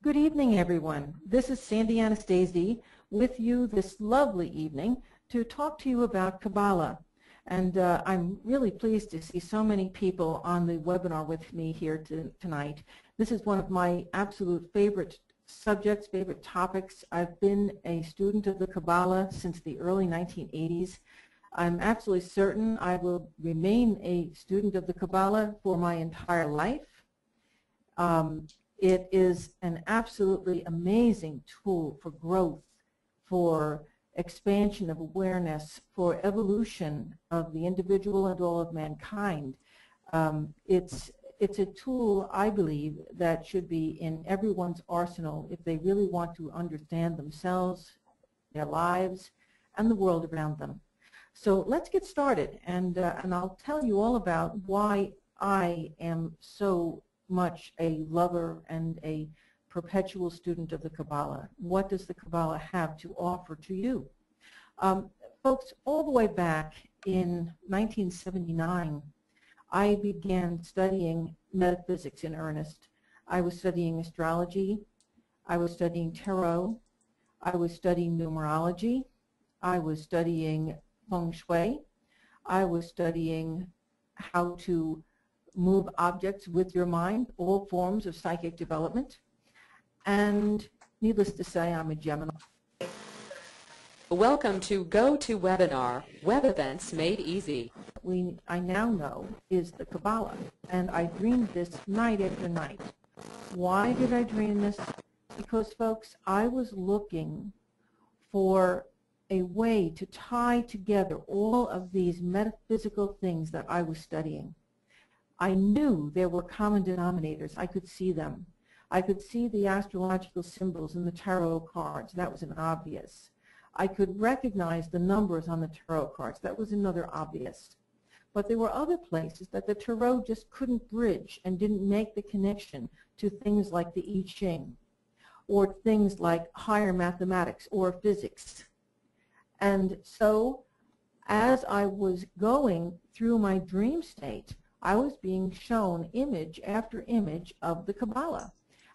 Good evening, everyone. This is Sandy Anastasi with you this lovely evening to talk to you about Kabbalah. And I'm really pleased to see so many people on the webinar with me here tonight. This is one of my absolute favorite subjects, favorite topics. I've been a student of the Kabbalah since the early 1980s. I'm absolutely certain I will remain a student of the Kabbalah for my entire life. It is an absolutely amazing tool for growth, for expansion of awareness, for evolution of the individual and all of mankind. It's a tool, I believe, that should be in everyone's arsenal if they really want to understand themselves, their lives, and the world around them. So let's get started, and I'll tell you all about why I am so much a lover and a perpetual student of the Kabbalah. What does the Kabbalah have to offer to you? Folks, all the way back in 1979, I began studying metaphysics in earnest. I was studying astrology, I was studying tarot, I was studying numerology, I was studying feng shui, I was studying how to move objects with your mind, all forms of psychic development. And needless to say, I'm a Gemini. Welcome to GoToWebinar, Web Events Made Easy. I now know is the Kabbalah, and I dreamed this night after night. Why did I dream this? Because, folks, I was looking for a way to tie together all of these metaphysical things that I was studying. I knew there were common denominators. I could see them. I could see the astrological symbols in the tarot cards. That was an obvious. I could recognize the numbers on the tarot cards. That was another obvious. But there were other places that the tarot just couldn't bridge and didn't make the connection to things like the I Ching or things like higher mathematics or physics. And so as I was going through my dream state, I was being shown image after image of the Kabbalah.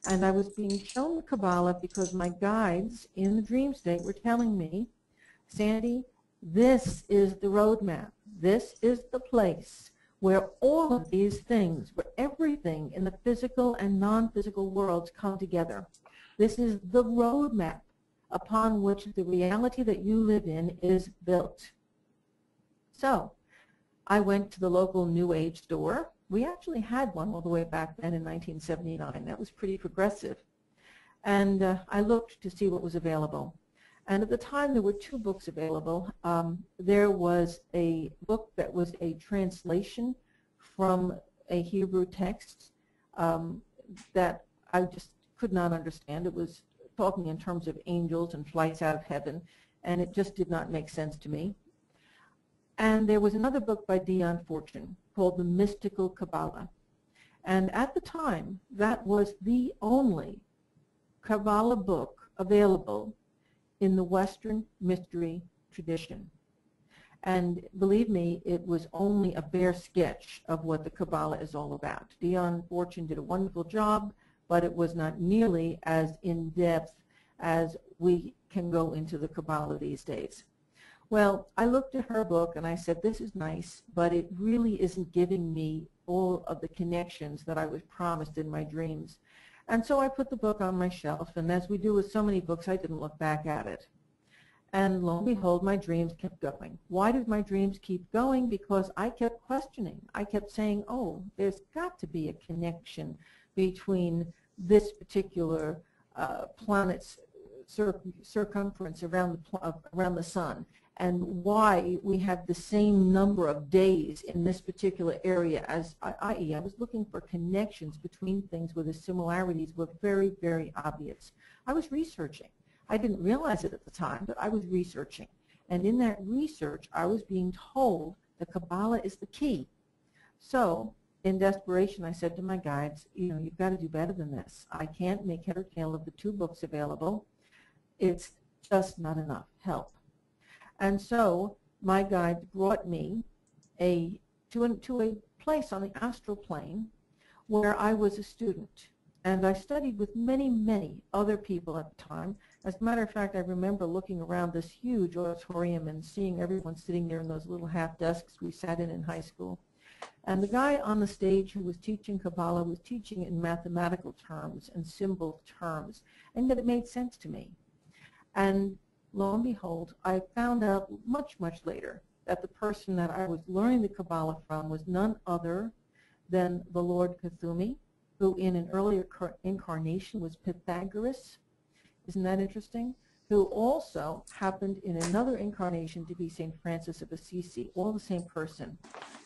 And I was being shown the Kabbalah because my guides in the dream state were telling me, Sandy, this is the roadmap. This is the place where all of these things, where everything in the physical and non-physical worlds come together. This is the roadmap upon which the reality that you live in is built. So I went to the local New Age store. We actually had one all the way back then in 1979. That was pretty progressive. And I looked to see what was available. And at the time, there were two books available. There was a book that was a translation from a Hebrew text that I just could not understand. It was talking in terms of angels and flights out of heaven, and it just did not make sense to me. And there was another book by Dion Fortune called The Mystical Kabbalah. And at the time, that was the only Kabbalah book available in the Western mystery tradition. And believe me, it was only a bare sketch of what the Kabbalah is all about. Dion Fortune did a wonderful job, but it was not nearly as in-depth as we can go into the Kabbalah these days. Well, I looked at her book and I said, this is nice, but it really isn't giving me all of the connections that I was promised in my dreams. And so I put the book on my shelf, and as we do with so many books, I didn't look back at it. And lo and behold, my dreams kept going. Why did my dreams keep going? Because I kept questioning. I kept saying, oh, there's got to be a connection between this particular planet's circumference around the sun, and why we have the same number of days in this particular area, as i.e. I was looking for connections between things where the similarities were very, very obvious. I was researching. I didn't realize it at the time, but I was researching. And in that research, I was being told the Kabbalah is the key. So in desperation, I said to my guides, you know, you've got to do better than this. I can't make head or tail of the two books available. It's just not enough. Help. And so my guide brought me to a place on the astral plane where I was a student. And I studied with many, many other people at the time. As a matter of fact, I remember looking around this huge auditorium and seeing everyone sitting there in those little half desks we sat in high school. And the guy on the stage who was teaching Kabbalah was teaching in mathematical terms and symbol terms, and that it made sense to me. And lo and behold, I found out much, much later that the person that I was learning the Kabbalah from was none other than the Lord Cthulhu, who in an earlier incarnation was Pythagoras. Isn't that interesting? Who also happened in another incarnation to be St. Francis of Assisi, all the same person.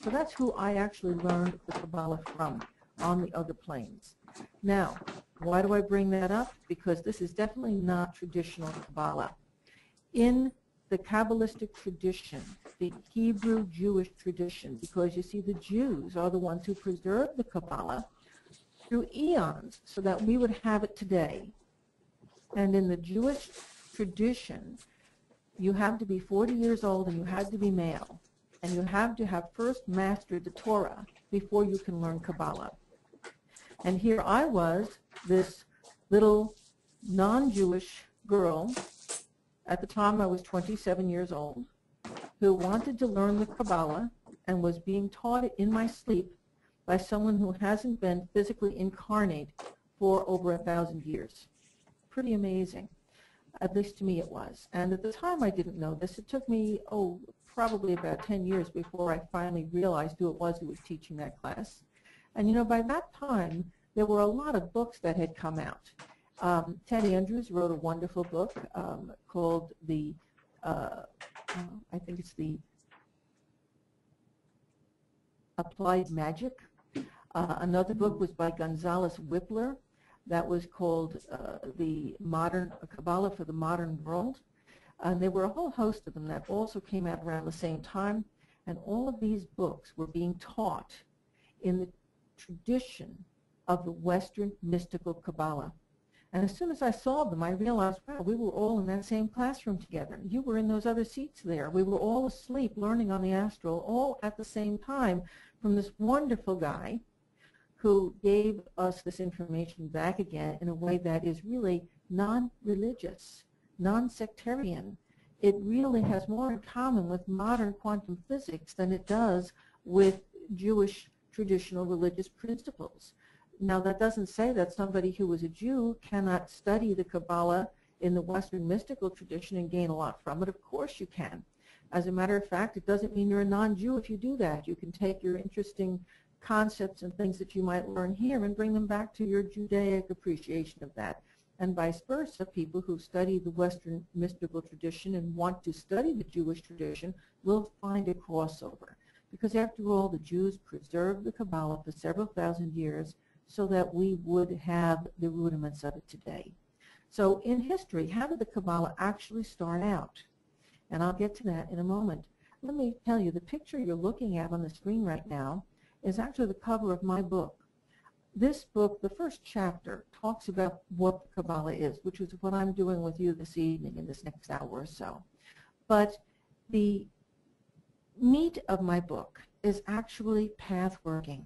So that's who I actually learned the Kabbalah from on the other planes. Now, why do I bring that up? Because this is definitely not traditional Kabbalah. In the Kabbalistic tradition, the Hebrew Jewish tradition, because you see the Jews are the ones who preserved the Kabbalah through eons so that we would have it today. And in the Jewish tradition, you have to be 40 years old and you have to be male. And you have to have first mastered the Torah before you can learn Kabbalah. And here I was, this little non-Jewish girl. At the time I was 27 years old, who wanted to learn the Kabbalah and was being taught it in my sleep by someone who hasn't been physically incarnate for over 1,000 years. Pretty amazing. At least to me it was. And at the time I didn't know this. It took me, probably about 10 years before I finally realized who it was who was teaching that class. And you know, by that time, there were a lot of books that had come out. Ted Andrews wrote a wonderful book called I think it's the Applied Magic. Another book was by Gonzalez Whippler that was called the Modern Kabbalah for the Modern World. And there were a whole host of them that also came out around the same time. And all of these books were being taught in the tradition of the Western Mystical Kabbalah. And as soon as I saw them, I realized, wow, we were all in that same classroom together. You were in those other seats there. We were all asleep learning on the astral, all at the same time, from this wonderful guy who gave us this information back again in a way that is really non-religious, non-sectarian. It really has more in common with modern quantum physics than it does with Jewish traditional religious principles. Now, that doesn't say that somebody who was a Jew cannot study the Kabbalah in the Western mystical tradition and gain a lot from it. Of course you can. As a matter of fact, it doesn't mean you're a non-Jew if you do that. You can take your interesting concepts and things that you might learn here and bring them back to your Judaic appreciation of that. And vice versa, people who study the Western mystical tradition and want to study the Jewish tradition will find a crossover. Because after all, the Jews preserved the Kabbalah for several thousand years so that we would have the rudiments of it today. So in history, how did the Kabbalah actually start out? And I'll get to that in a moment. Let me tell you, the picture you're looking at on the screen right now is actually the cover of my book. This book, the first chapter, talks about what the Kabbalah is, which is what I'm doing with you this evening in this next hour or so. But the meat of my book is actually pathworking.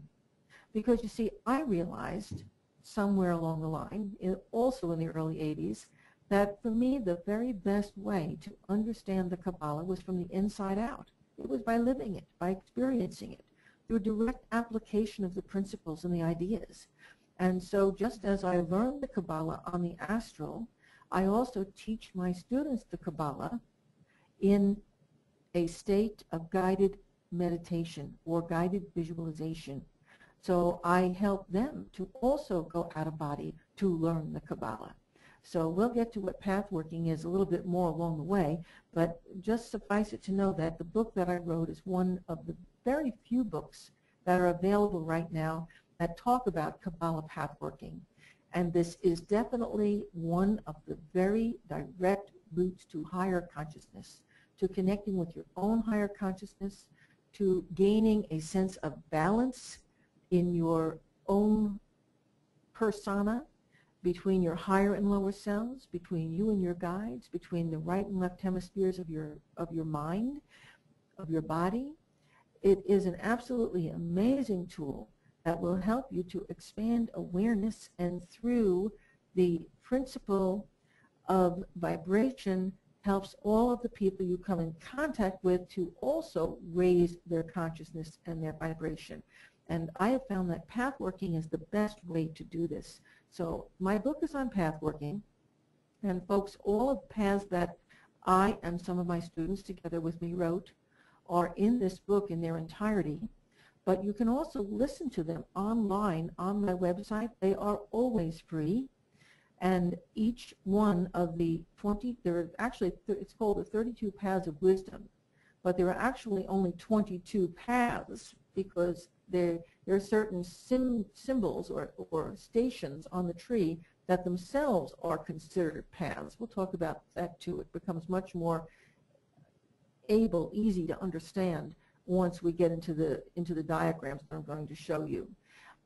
Because, you see, I realized somewhere along the line, also in the early 80s, that for me the very best way to understand the Kabbalah was from the inside out. It was by living it, by experiencing it, through direct application of the principles and the ideas. And so just as I learned the Kabbalah on the astral, I also teach my students the Kabbalah in a state of guided meditation or guided visualization. So I help them to also go out of body to learn the Kabbalah. So we'll get to what pathworking is a little bit more along the way, but just suffice it to know that the book that I wrote is one of the very few books that are available right now that talk about Kabbala pathworking. And this is definitely one of the very direct routes to higher consciousness, to connecting with your own higher consciousness, to gaining a sense of balance in your own persona, between your higher and lower selves, between you and your guides, between the right and left hemispheres of your mind, of your body. It is an absolutely amazing tool that will help you to expand awareness, and through the principle of vibration helps all of the people you come in contact with to also raise their consciousness and their vibration. And I have found that pathworking is the best way to do this. So my book is on pathworking, and folks, all of the paths that I and some of my students together with me wrote are in this book in their entirety. But you can also listen to them online on my website. They are always free. And each one of the 20, there are actually, it's called the 32 Paths of Wisdom, but there are actually only 22 paths because there are certain symbols or stations on the tree that themselves are considered paths. We'll talk about that too. It becomes much more easy to understand once we get into the diagrams that I'm going to show you.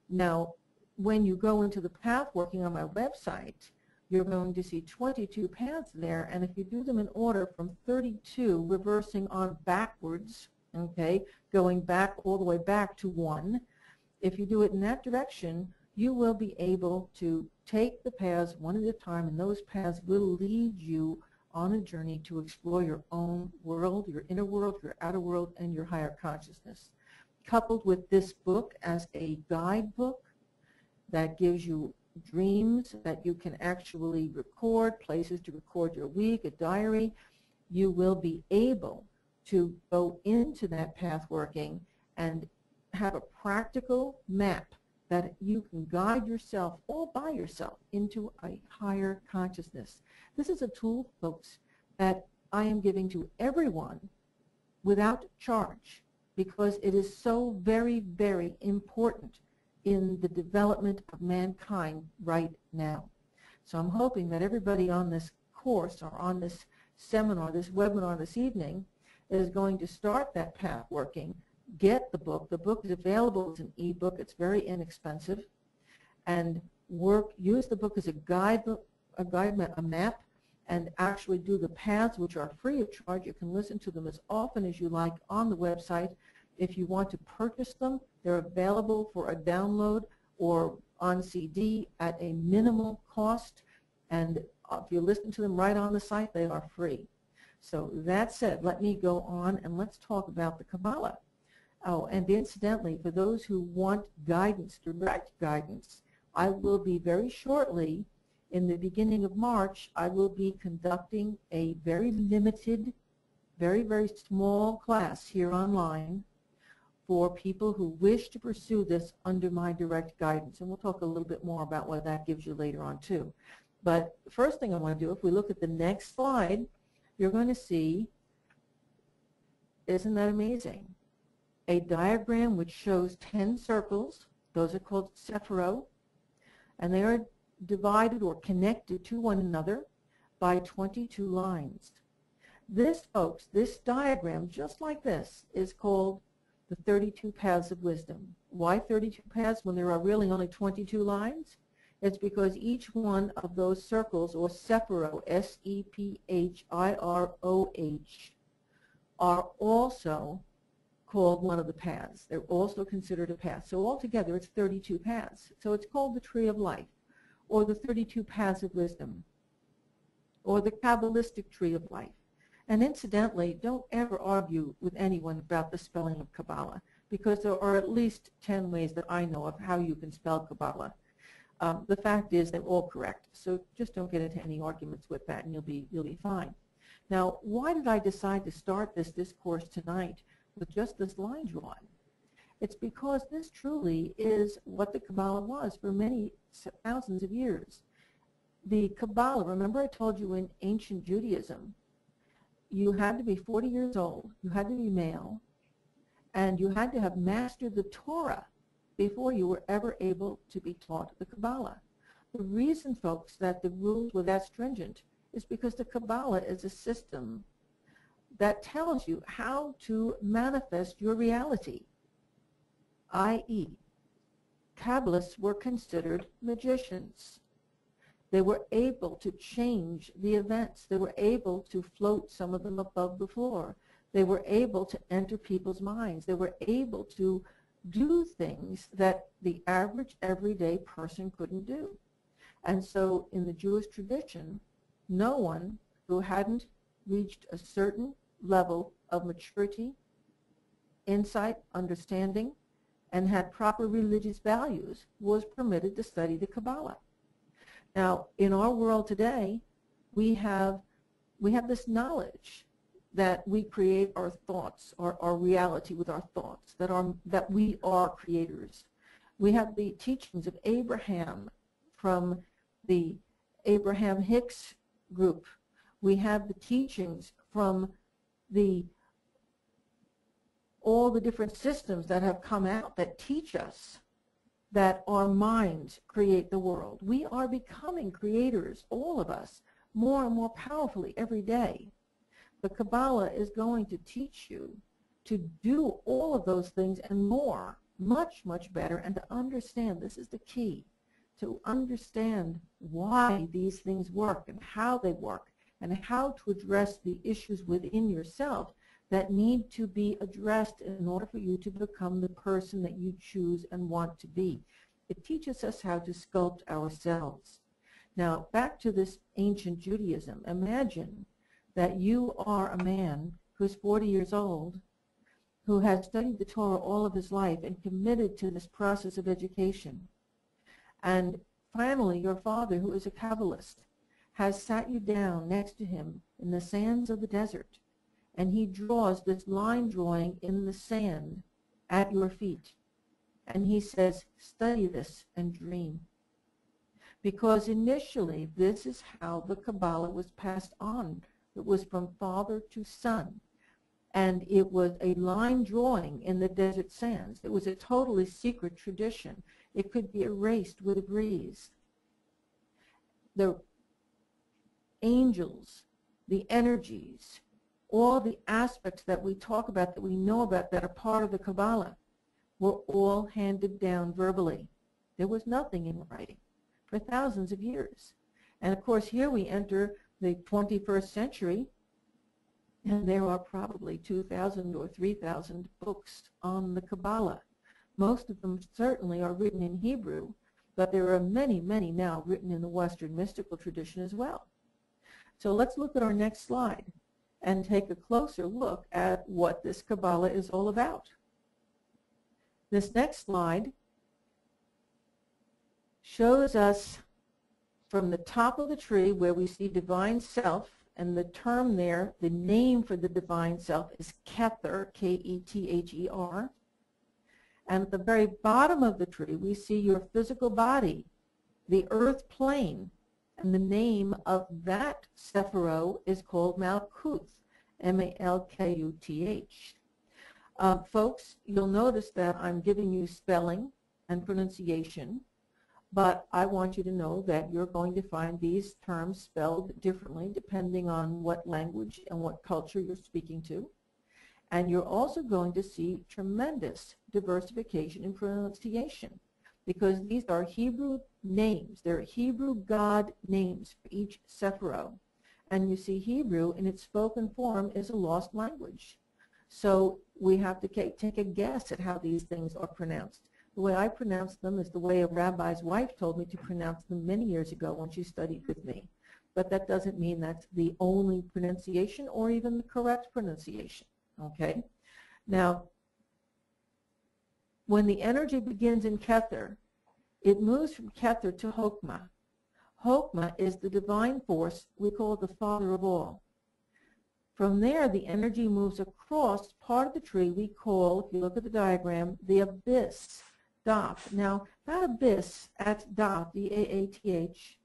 Now, when you go into the path working on my website, you're going to see 22 paths there, and if you do them in order from 32, reversing on backwards, okay, going back all the way back to 1, if you do it in that direction, you will be able to take the paths one at a time, and those paths will lead you on a journey to explore your own world, your inner world, your outer world, and your higher consciousness. Coupled with this book as a guidebook that gives you dreams that you can actually record, places to record your week, a diary, you will be able to go into that path working and have a practical map that you can guide yourself all by yourself into a higher consciousness. This is a tool, folks, that I am giving to everyone without charge because it is so very, very important in the development of mankind right now. So I'm hoping that everybody on this course or on this seminar, this webinar this evening, is going to start that path working, get the book. The book is available as an ebook. It's very inexpensive. And use the book as a guidebook, a map, and actually do the paths, which are free of charge. You can listen to them as often as you like on the website. If you want to purchase them, they're available for a download or on CD at a minimal cost. And if you listen to them right on the site, they are free. So that said, let me go on and let's talk about the Kabbalah. Oh, and incidentally, for those who want guidance, direct guidance, I will be very shortly, in the beginning of March, I will be conducting a very limited, very, very small class here online for people who wish to pursue this under my direct guidance. And we'll talk a little bit more about what that gives you later on too. But the first thing I want to do, if we look at the next slide, you're going to see, isn't that amazing? A diagram which shows 10 circles. Those are called sephiro, and they are divided or connected to one another by 22 lines. This, folks, this diagram, just like this, is called the 32 Paths of Wisdom. Why 32 paths when there are really only 22 lines? It's because each one of those circles, or sephiro, S-E-P-H-I-R-O-H, are also called one of the paths. They're also considered a path. So altogether, it's 32 paths. So it's called the Tree of Life, or the 32 Paths of Wisdom, or the Kabbalistic Tree of Life. And incidentally, don't ever argue with anyone about the spelling of Kabbalah, because there are at least 10 ways that I know of how you can spell Kabbalah. The fact is they're all correct, so just don't get into any arguments with that, and you'll be fine. Now, why did I decide to start this course tonight with just this line drawn? It's because this truly is what the Kabbalah was for many thousands of years. The Kabbalah, remember I told you in ancient Judaism, you had to be 40 years old, you had to be male, and you had to have mastered the Torah before you were ever able to be taught the Kabbalah. The reason, folks, that the rules were that stringent is because the Kabbalah is a system that tells you how to manifest your reality, i.e., Kabbalists were considered magicians. They were able to change the events. They were able to float some of them above the floor. They were able to enter people's minds. They were able to do things that the average everyday person couldn't do. And so in the Jewish tradition, no one who hadn't reached a certain level of maturity, insight, understanding, and had proper religious values was permitted to study the Kabbalah. Now, in our world today, we have this knowledge that we create our thoughts, our reality with our thoughts, that we are creators. We have the teachings of Abraham from the Abraham Hicks group. We have the teachings from all the different systems that have come out that teach us that our minds create the world. We are becoming creators, all of us, more and more powerfully every day. The Kabbalah is going to teach you to do all of those things and more, much, much better, and to understand, this is the key, to understand why these things work and how they work and how to address the issues within yourself that need to be addressed in order for you to become the person that you choose and want to be. It teaches us how to sculpt ourselves. Now, back to this ancient Judaism. Imagine that you are a man who's 40 years old, who has studied the Torah all of his life and committed to this process of education. And finally, your father, who is a Kabbalist, has sat you down next to him in the sands of the desert, and he draws this line drawing in the sand at your feet. And he says, study this and dream. Because initially, this is how the Kabbalah was passed on. It was from father to son. And it was a line drawing in the desert sands. It was a totally secret tradition. It could be erased with a breeze. The angels, the energies, all the aspects that we talk about, that we know about, that are part of the Kabbalah, were all handed down verbally. There was nothing in writing for thousands of years. And of course, here we enter the 21st century, and there are probably 2,000 or 3,000 books on the Kabbalah. Most of them certainly are written in Hebrew, but there are many, many now written in the Western mystical tradition as well. So let's look at our next slide and take a closer look at what this Kabbalah is all about. This next slide shows us from the top of the tree where we see divine self, and the term there, the name for the divine self is Kether, K-E-T-H-E-R. And at the very bottom of the tree, we see your physical body, the earth plane, and the name of that Sephiro is called Malkuth, M-A-L-K-U-T-H. Folks, you'll notice that I'm giving you spelling and pronunciation, but I want you to know that you're going to find these terms spelled differently depending on what language and what culture you're speaking to. And you're also going to see tremendous diversification in pronunciation, because these are Hebrew names. They're Hebrew God names for each Sephiro. And you see, Hebrew in its spoken form is a lost language. So we have to take a guess at how these things are pronounced. The way I pronounce them is the way a rabbi's wife told me to pronounce them many years ago when she studied with me. But that doesn't mean that's the only pronunciation or even the correct pronunciation. Okay? Now, when the energy begins in Kether, it moves from Kether to Hokmah. Hokmah is the divine force we call the father of all. From there, the energy moves across part of the tree we call, if you look at the diagram, the abyss, Daath. Now, that abyss at Daath, D-A-A-T-H,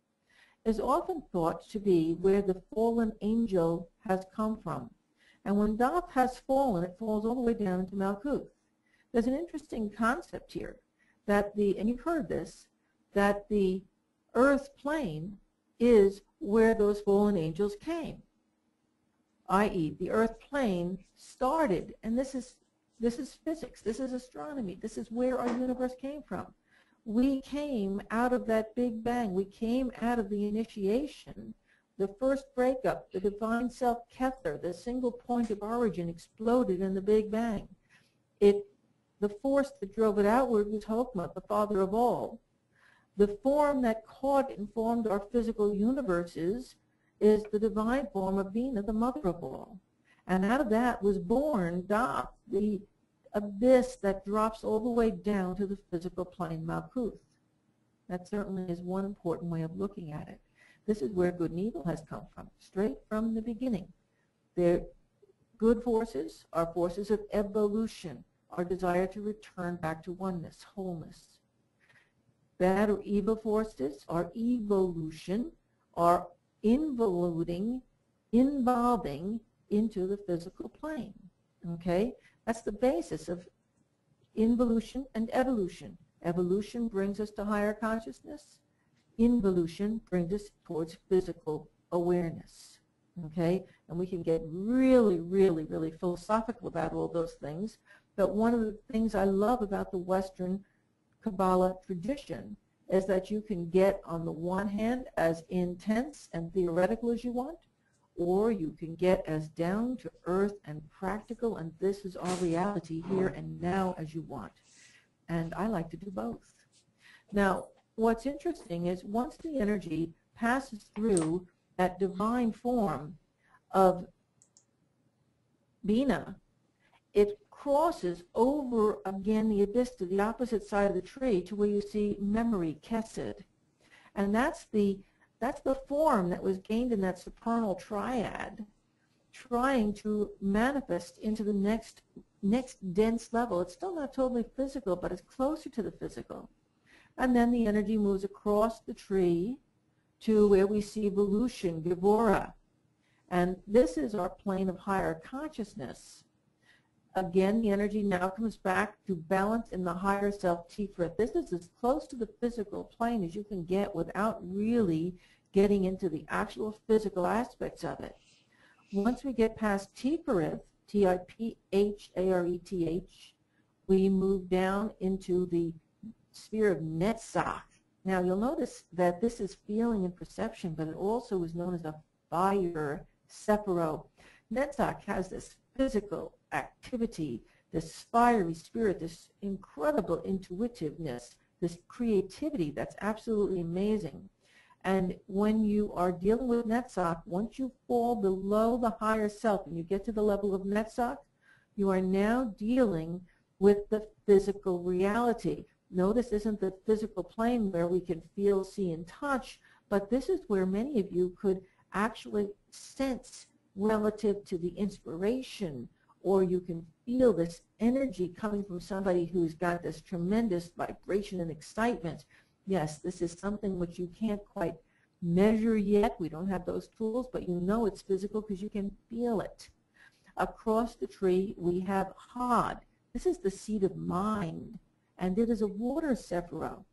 is often thought to be where the fallen angel has come from. And when Daath has fallen, it falls all the way down into Malkuth. There's an interesting concept here that and you've heard this, that the earth plane is where those fallen angels came, i.e. the earth plane started, and this is physics, this is astronomy, this is where our universe came from. We came out of that Big Bang, we came out of the initiation, the first breakup, the divine self Kether, the single point of origin exploded in the Big Bang. It the force that drove it outward was Hokmah, the father of all. The form that caught and formed our physical universes is the divine form of Bina, the mother of all. And out of that was born Da, the abyss that drops all the way down to the physical plane, Malkuth. That certainly is one important way of looking at it. This is where good and evil has come from, straight from the beginning. Their good forces are forces of evolution, our desire to return back to oneness, wholeness. Bad or evil forces are evolution, are involving into the physical plane. Okay? That's the basis of involution and evolution. Evolution brings us to higher consciousness. Involution brings us towards physical awareness. Okay? And we can get really, really, really philosophical about all those things. But one of the things I love about the Western Kabbalah tradition is that you can get, on the one hand, as intense and theoretical as you want, or you can get as down to earth and practical, and this is our reality here and now as you want. And I like to do both. Now, what's interesting is once the energy passes through that divine form of Bina, it crosses over again the abyss to the opposite side of the tree to where you see memory, Kesed. And that's the form that was gained in that Soprano Triad, trying to manifest into the next dense level. It's still not totally physical, but it's closer to the physical. And then the energy moves across the tree to where we see evolution, Gevura. And this is our plane of higher consciousness. Again, the energy now comes back to balance in the higher self, Tiferet. This is as close to the physical plane as you can get without really getting into the actual physical aspects of it. Once we get past Tiferet, T-I-P-H-A-R-E-T-H, we move down into the sphere of Netzach. Now, you'll notice that this is feeling and perception, but it also is known as a fire Sephiroth. Netzach has this physical activity, this fiery spirit, this incredible intuitiveness, this creativity that's absolutely amazing. And when you are dealing with Netzach, once you fall below the higher self and you get to the level of Netzach, you are now dealing with the physical reality. No, this isn't the physical plane where we can feel, see, and touch, but this is where many of you could actually sense relative to the inspiration, or you can feel this energy coming from somebody who's got this tremendous vibration and excitement. Yes, this is something which you can't quite measure yet. We don't have those tools, but you know it's physical because you can feel it. Across the tree, we have Had. This is the seat of mind, and it is a water Sephiroth.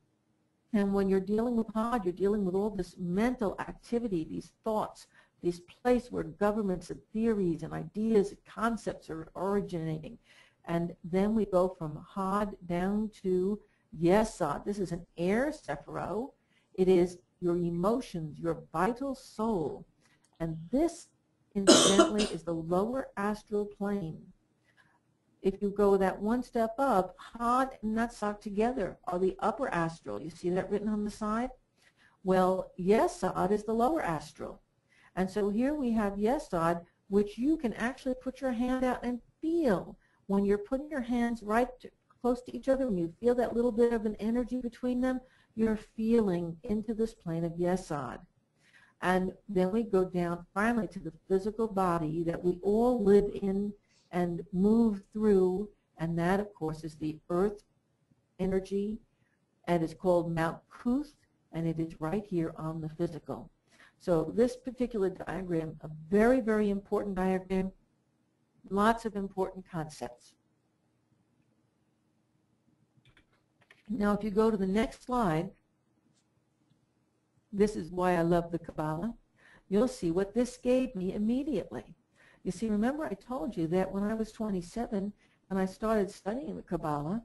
And when you're dealing with Had, you're dealing with all this mental activity, these thoughts, this place where governments and theories and ideas and concepts are originating. And then we go from Had down to Yesod. This is an air Sephiroth. It is your emotions, your vital soul. And this, incidentally, is the lower astral plane. If you go that one step up, Had and Netzach together are the upper astral. You see that written on the side? Well, Yesod is the lower astral. And so here we have Yesod, which you can actually put your hand out and feel. When you're putting your hands close to each other, when you feel that little bit of an energy between them, you're feeling into this plane of Yesod. And then we go down finally to the physical body that we all live in and move through, and that, of course, is the earth energy, and it's called Malkuth, and it is right here on the physical. So this particular diagram, a very, very important diagram, lots of important concepts. Now, if you go to the next slide, this is why I love the Kabbalah. You'll see what this gave me immediately. You see, remember I told you that when I was 27 and I started studying the Kabbalah,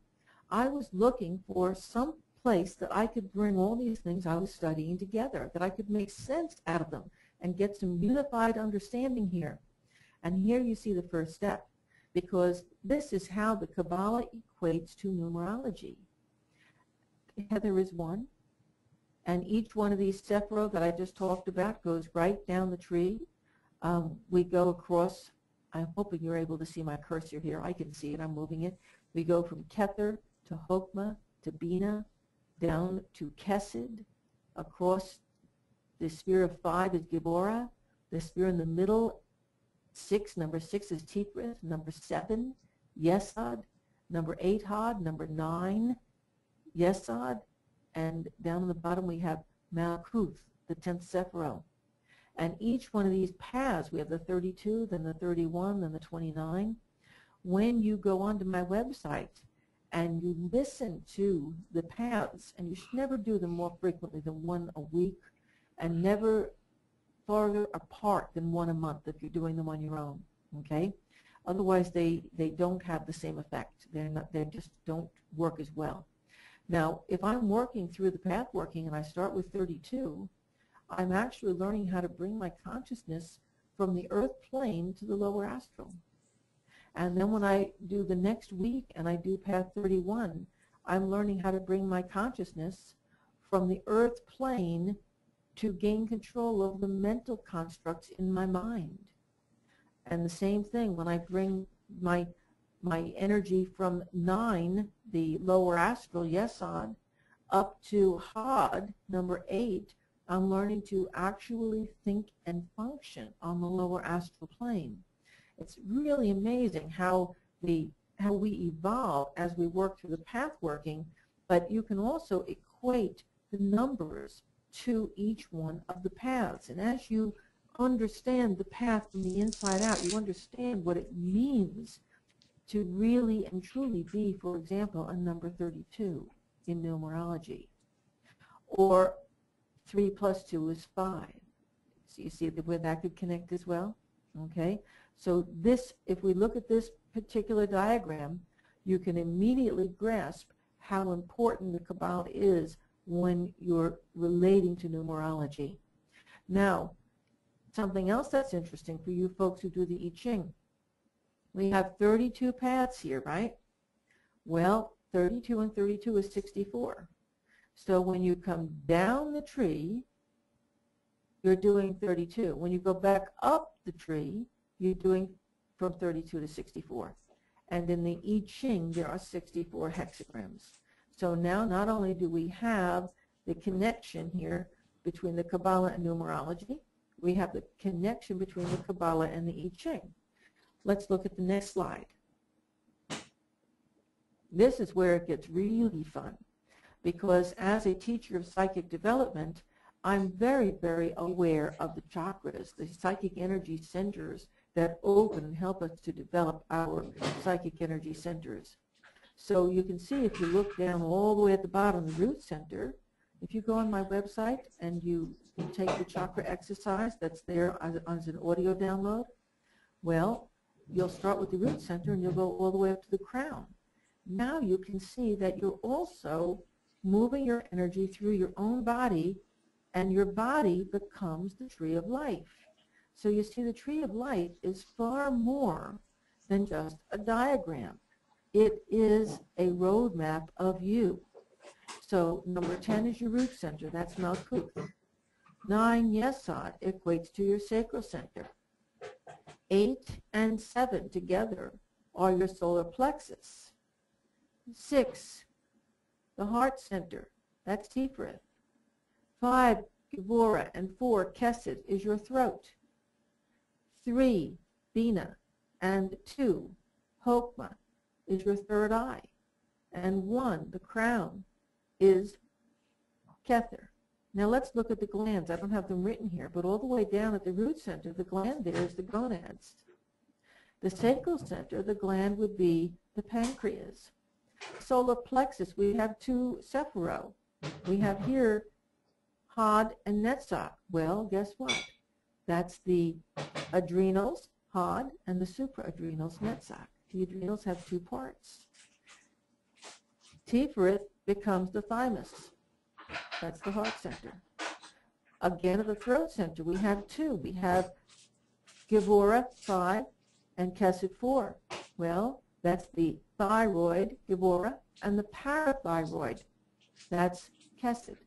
I was looking for some place that I could bring all these things I was studying together, that I could make sense out of them and get some unified understanding here. And here you see the first step. because this is how the Kabbalah equates to numerology. Heather is one, and each one of these sephirot that I just talked about goes right down the tree. We go across, I'm hoping you're able to see my cursor here. I can see it, I'm moving it. We go from Kether to Chokmah to Bina, down to Kesed, across the sphere of 5 is Gibora, the sphere in the middle, 6, number 6 is Tiferet, number 7, Yesod, number 8, Had, number 9, Yesod, and down on the bottom we have Malkuth, the 10th Sephirot. And each one of these paths, we have the 32, then the 31, then the 29. When you go onto my website and you listen to the paths, and you should never do them more frequently than one a week, and never farther apart than one a month if you're doing them on your own, okay? Otherwise, they don't have the same effect. They just don't work as well. Now, if I'm working through the pathworking and I start with 32, I'm actually learning how to bring my consciousness from the earth plane to the lower astral. And then when I do the next week and I do path 31, I'm learning how to bring my consciousness from the earth plane to gain control of the mental constructs in my mind. And the same thing when I bring my energy from 9, the lower astral, Yesod, up to Had, number 8, I'm learning to actually think and function on the lower astral plane. It's really amazing how we evolve as we work through the path working, but you can also equate the numbers to each one of the paths. And as you understand the path from the inside out, you understand what it means to really and truly be, for example, a number 32 in numerology. Or 3 plus 2 is 5. So you see where that could connect as well? Okay? So this, if we look at this particular diagram, you can immediately grasp how important the Kabbalah is when you're relating to numerology. Now, something else that's interesting for you folks who do the I Ching. We have 32 paths here, right? Well, 32 and 32 is 64. So when you come down the tree, you're doing 32. When you go back up the tree, you're doing from 32 to 64. And in the I Ching, there are 64 hexagrams. So now not only do we have the connection here between the Kabbalah and numerology, we have the connection between the Kabbalah and the I Ching. Let's look at the next slide. This is where it gets really fun, because as a teacher of psychic development, I'm very, very aware of the chakras, the psychic energy centers that open and help us to develop our psychic energy centers. So you can see if you look down all the way at the bottom, the root center, if you go on my website and you take the Chakra Exercise that's there as an audio download, well, you'll start with the root center and you'll go all the way up to the crown. Now you can see that you're also moving your energy through your own body, and your body becomes the tree of life. So you see, the tree of life is far more than just a diagram. It is a roadmap of you. So number 10 is your root center. That's Malkuth. 9, Yesod, equates to your sacral center. 8 and 7 together are your solar plexus. 6, the heart center. That's Tiferet. 5, Gibora, and 4, Kesed, is your throat. 3, Bina, and 2, Chokmah, is your third eye. And 1, the crown, is Kether. Now let's look at the glands. I don't have them written here, but all the way down at the root center, the gland there is the gonads. The sacral center, the gland would be the pancreas. Solar plexus, we have 2 sephirot. We have here Had and Netzach. Well, guess what? That's the adrenals, Had, and the supraadrenals, Netzach. The adrenals have 2 parts. Tiferet becomes the thymus. That's the heart center. Again, at the throat center, we have 2. We have Gibora, 5, and Kesed, 4. Well, that's the thyroid, Gibora, and the parathyroid, that's Kesed.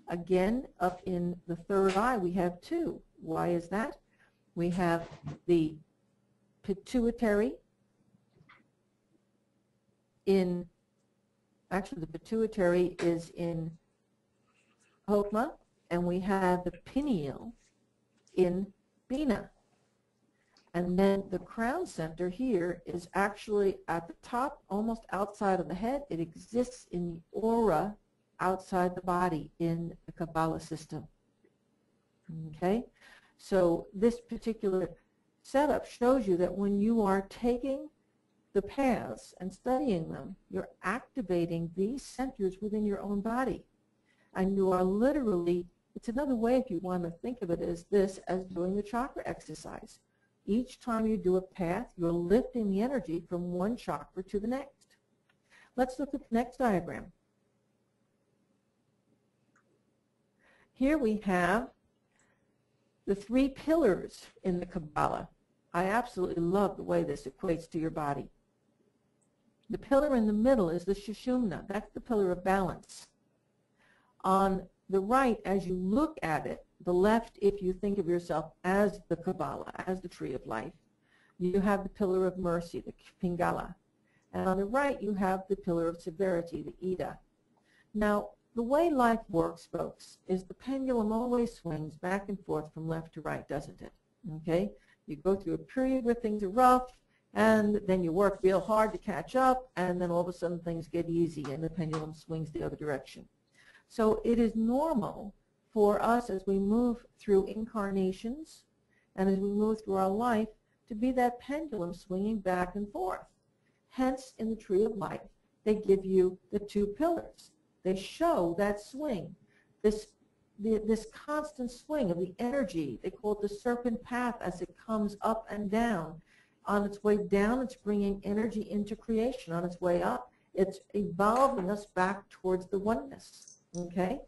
Again, up in the third eye, we have two. Why is that? We have the pituitary actually the pituitary is in Hokmah, and we have the pineal in Bina. And then the crown center here is actually at the top, almost outside of the head. It exists in the aura outside the body in the Kabbalah system. Okay? So this particular setup shows you that when you are taking the paths and studying them, you're activating these centers within your own body. And you are literally, it's another way if you want to think of it as this, as doing the chakra exercise. Each time you do a path, you're lifting the energy from one chakra to the next. Let's look at the next diagram. Here we have the three pillars in the Kabbalah. I absolutely love the way this equates to your body. The pillar in the middle is the Shushumna. That's the pillar of balance. On the right, as you look at it, the left, if you think of yourself as the Kabbalah, as the tree of life, you have the pillar of mercy, the Pingala. And on the right, you have the pillar of severity, the Ida. Now, the way life works, folks, is the pendulum always swings back and forth from left to right, doesn't it? Okay? You go through a period where things are rough, and then you work real hard to catch up, and then all of a sudden things get easy, and the pendulum swings the other direction. So it is normal for us as we move through incarnations and as we move through our life to be that pendulum swinging back and forth. Hence, in the tree of life, they give you the two pillars. They show that swing, this constant swing of the energy. They call it the serpent path as it comes up and down. On its way down, it's bringing energy into creation. On its way up, it's evolving us back towards the oneness. Okay?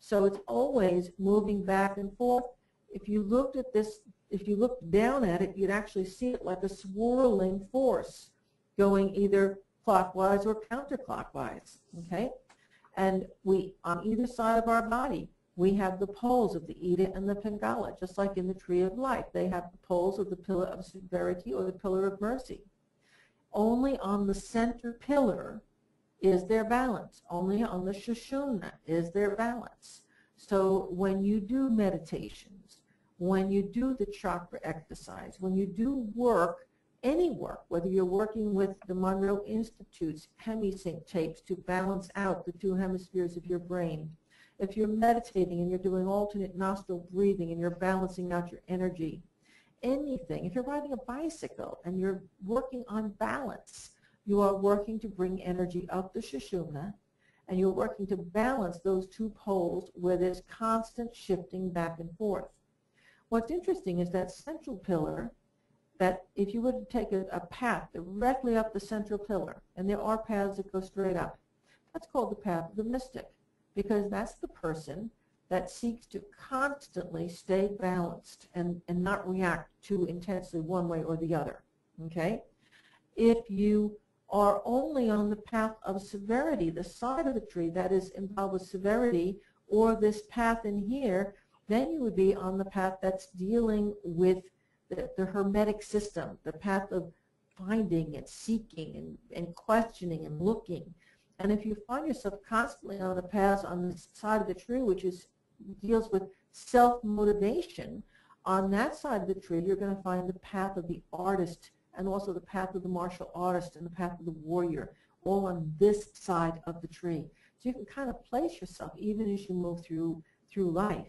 So it's always moving back and forth. If you looked at this, if you looked down at it, you'd actually see it like a swirling force going either clockwise or counterclockwise. Okay? And we, on either side of our body, we have the poles of the Ida and the Pingala, just like in the tree of life. They have the poles of the pillar of severity or the pillar of mercy. Only on the center pillar is there balance. Only on the Shushumna is there balance. So when you do meditations, when you do the chakra exercise, when you do work, any work, whether you're working with the Monroe Institute's hemisync tapes to balance out the two hemispheres of your brain, if you're meditating and you're doing alternate nostril breathing and you're balancing out your energy, anything, if you're riding a bicycle and you're working on balance, you are working to bring energy up the Shushumna, and you're working to balance those two poles where there's constant shifting back and forth. What's interesting is that central pillar, that if you were to take a path directly up the central pillar, and there are paths that go straight up, that's called the path of the mystic, because that's the person that seeks to constantly stay balanced and not react too intensely one way or the other. Okay? If you are only on the path of severity, the side of the tree that is involved with severity, or this path in here, then you would be on the path that's dealing with the hermetic system, the path of finding and seeking and questioning and looking. And if you find yourself constantly on the path on the side of the tree, which deals with self-motivation, on that side of the tree you're going to find the path of the artist, and also the path of the martial artist and the path of the warrior, all on this side of the tree. So you can kind of place yourself even as you move through life.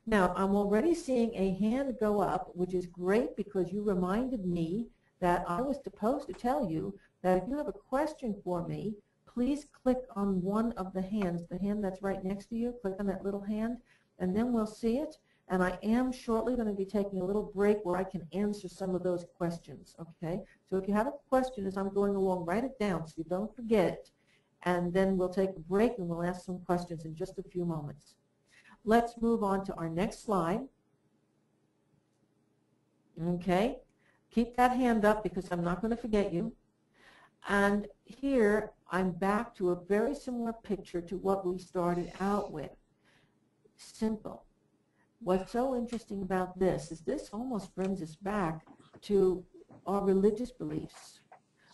Now, I'm already seeing a hand go up, which is great because you reminded me that I was supposed to tell you that if you have a question for me, please click on one of the hands, the hand that's right next to you. Click on that little hand, and then we'll see it. And I am shortly going to be taking a little break where I can answer some of those questions, okay? So if you have a question as I'm going along, write it down so you don't forget it. And then we'll take a break and we'll ask some questions in just a few moments. Let's move on to our next slide. Okay? Keep that hand up because I'm not going to forget you. And here I'm back to a very similar picture to what we started out with. Simple. What's so interesting about this is this almost brings us back to our religious beliefs.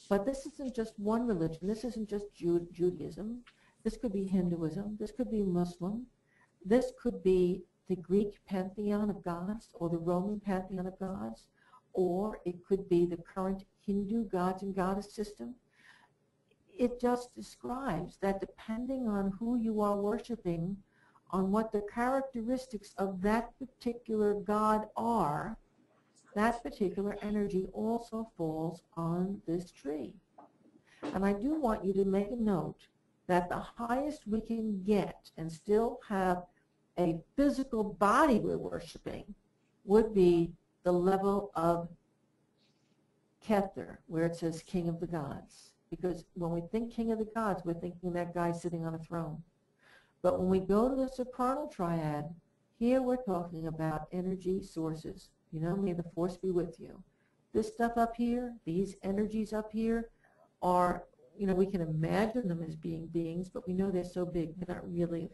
But this isn't just one religion. This isn't just Judaism. This could be Hinduism. This could be Muslim. This could be the Greek pantheon of gods or the Roman pantheon of gods, or it could be the current Hindu gods and goddess system. It just describes that depending on who you are worshiping, on what the characteristics of that particular god are, that particular energy also falls on this tree. And I do want you to make a note that the highest we can get and still have a physical body we're worshiping would be the level of Kether, where it says King of the Gods. Because when we think King of the Gods, we're thinking that guy sitting on a throne. But when we go to the Soprano Triad, here we're talking about energy sources. You know, may the force be with you. This stuff up here, these energies up here are, you know, we can imagine them as being beings, but we know they're so big, they're not really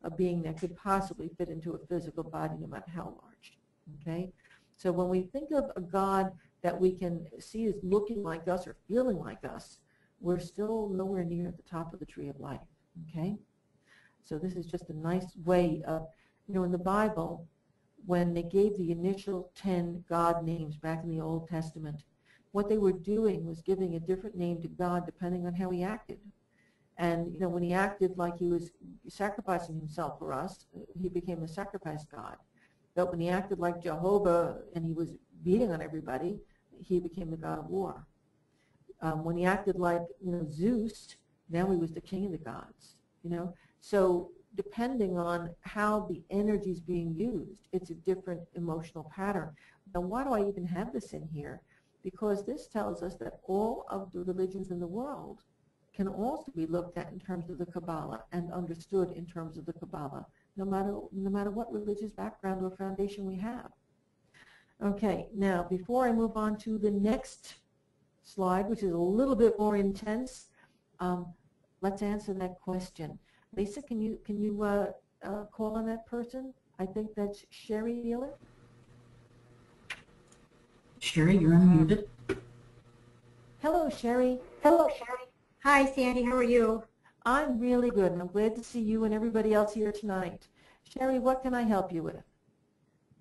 a being that could possibly fit into a physical body no matter how large, okay? So when we think of a God that we can see as looking like us or feeling like us, we're still nowhere near at the top of the tree of life, okay? So this is just a nice way of, you know, in the Bible, when they gave the initial 10 God names back in the Old Testament, what they were doing was giving a different name to God depending on how he acted. And, you know, when he acted like he was sacrificing himself for us, he became the sacrifice God. But when he acted like Jehovah and he was beating on everybody, he became the God of war. When he acted like, you know, Zeus, now he was the king of the gods, you know. So depending on how the energy is being used, it's a different emotional pattern. Now, why do I even have this in here? Because this tells us that all of the religions in the world can also be looked at in terms of the Kabbalah and understood in terms of the Kabbalah, no matter what religious background or foundation we have. Okay, now before I move on to the next slide, which is a little bit more intense, let's answer that question. Lisa, can you call on that person? I think that's Sherry Wheeler. Sherry, you're unmuted. Hello, Sherry. Hello, Sherry. Hi, Sandy. How are you? I'm really good, and I'm glad to see you and everybody else here tonight. Sherry, what can I help you with?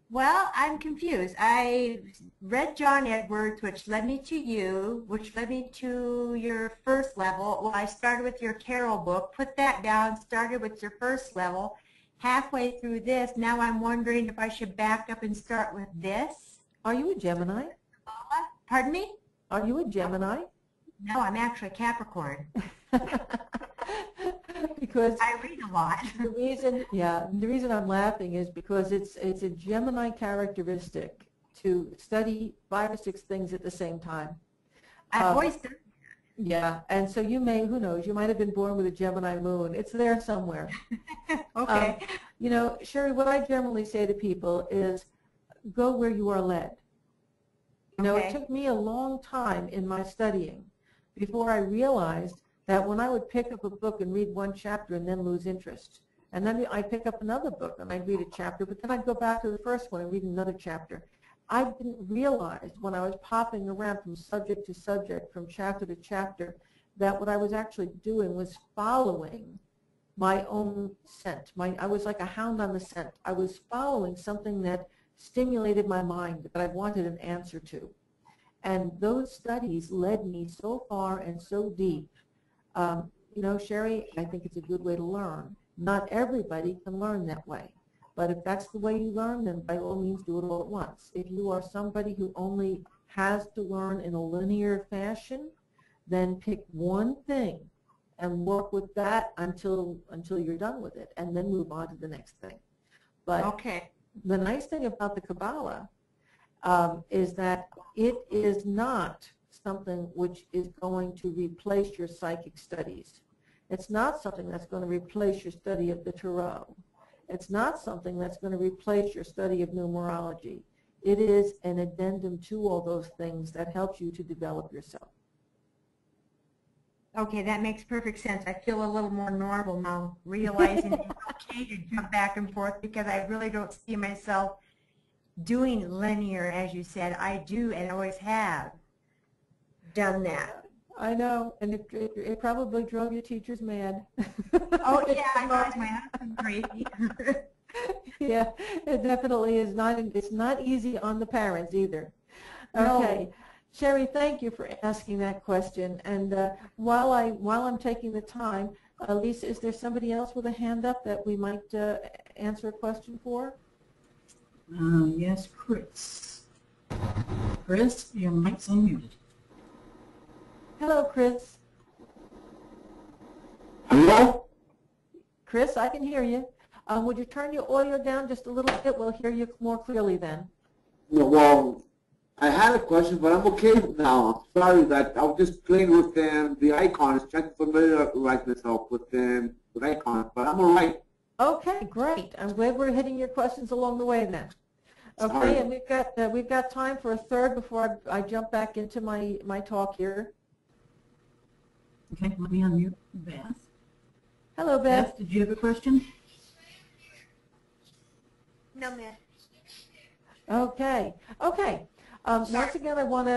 Well, I'm confused. I read John Edwards, which led me to you, which led me to your first level. Well, I started with your tarot book, put that down, started with your first level. Halfway through this, now I'm wondering if I should back up and start with this. Are you a Gemini? Pardon me? Are you a Gemini? No, I'm actually a Capricorn. Because I read a lot. the reason I'm laughing is because it's a Gemini characteristic to study 5 or 6 things at the same time. I've always done. Yeah, and so you may, who knows, you might have been born with a Gemini moon. It's there somewhere. Okay. You know, Sherry, what I generally say to people is go where you are led. You know, Okay. it took me a long time in my studying before I realized that when I would pick up a book and read one chapter and then lose interest, and then I'd pick up another book and I'd read a chapter, but then I'd go back to the first one and read another chapter. I didn't realize when I was popping around from subject to subject, from chapter to chapter, that what I was actually doing was following my own scent. I was like a hound on the scent. I was following something that stimulated my mind that I wanted an answer to. And those studies led me so far and so deep. You know, Sherry, I think it's a good way to learn. Not everybody can learn that way. But if that's the way you learn, then by all means do it all at once. If you are somebody who only has to learn in a linear fashion, then pick one thing and work with that until you're done with it, and then move on to the next thing. But Okay. the nice thing about the Kabbalah is that it is not something which is going to replace your psychic studies. It's not something that's going to replace your study of the Tarot. It's not something that's going to replace your study of numerology. It is an addendum to all those things that helps you to develop yourself. Okay, that makes perfect sense. I feel a little more normal now, realizing it's okay to jump back and forth because I really don't see myself doing linear, as you said. I do and always have done that. I know, and it probably drove your teachers mad. Oh, yeah, I drive my husband crazy. Yeah, it definitely is not. It's not easy on the parents either. Okay, No. Sherry, thank you for asking that question. And while I'm taking the time, Lisa, is there somebody else with a hand up that we might answer a question for? Yes, Chris. Chris, your mic's unmuted. Hello, Chris. Hello? Chris, I can hear you. Would you turn your audio down just a little bit? We'll hear you more clearly then. No, well, I had a question, but I'm okay now. I'm sorry that I was just playing with the icons, trying to familiarize myself with icons, but I'm all right. Okay, great. I'm glad we're hitting your questions along the way then. Okay, Sorry. and we've got time for a third before I jump back into my talk here. Okay, let me unmute Beth. Hello, Beth. Beth, did you have a question? No, ma'am. Okay. Once again, I want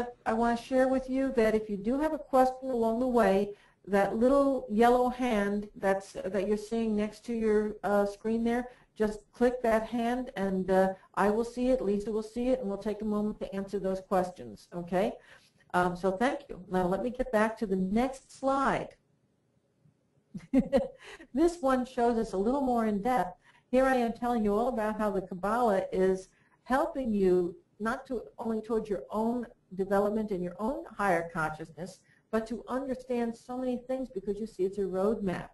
to share with you that if you do have a question along the way, that little yellow hand that you're seeing next to your screen there, just click that hand, and I will see it. Lisa will see it, and we'll take a moment to answer those questions. Okay. So thank you. Now let me get back to the next slide. This one shows us a little more in depth. Here I am telling you all about how the Kabbalah is helping you not only towards your own development and your own higher consciousness, but to understand so many things, because you see it's a roadmap.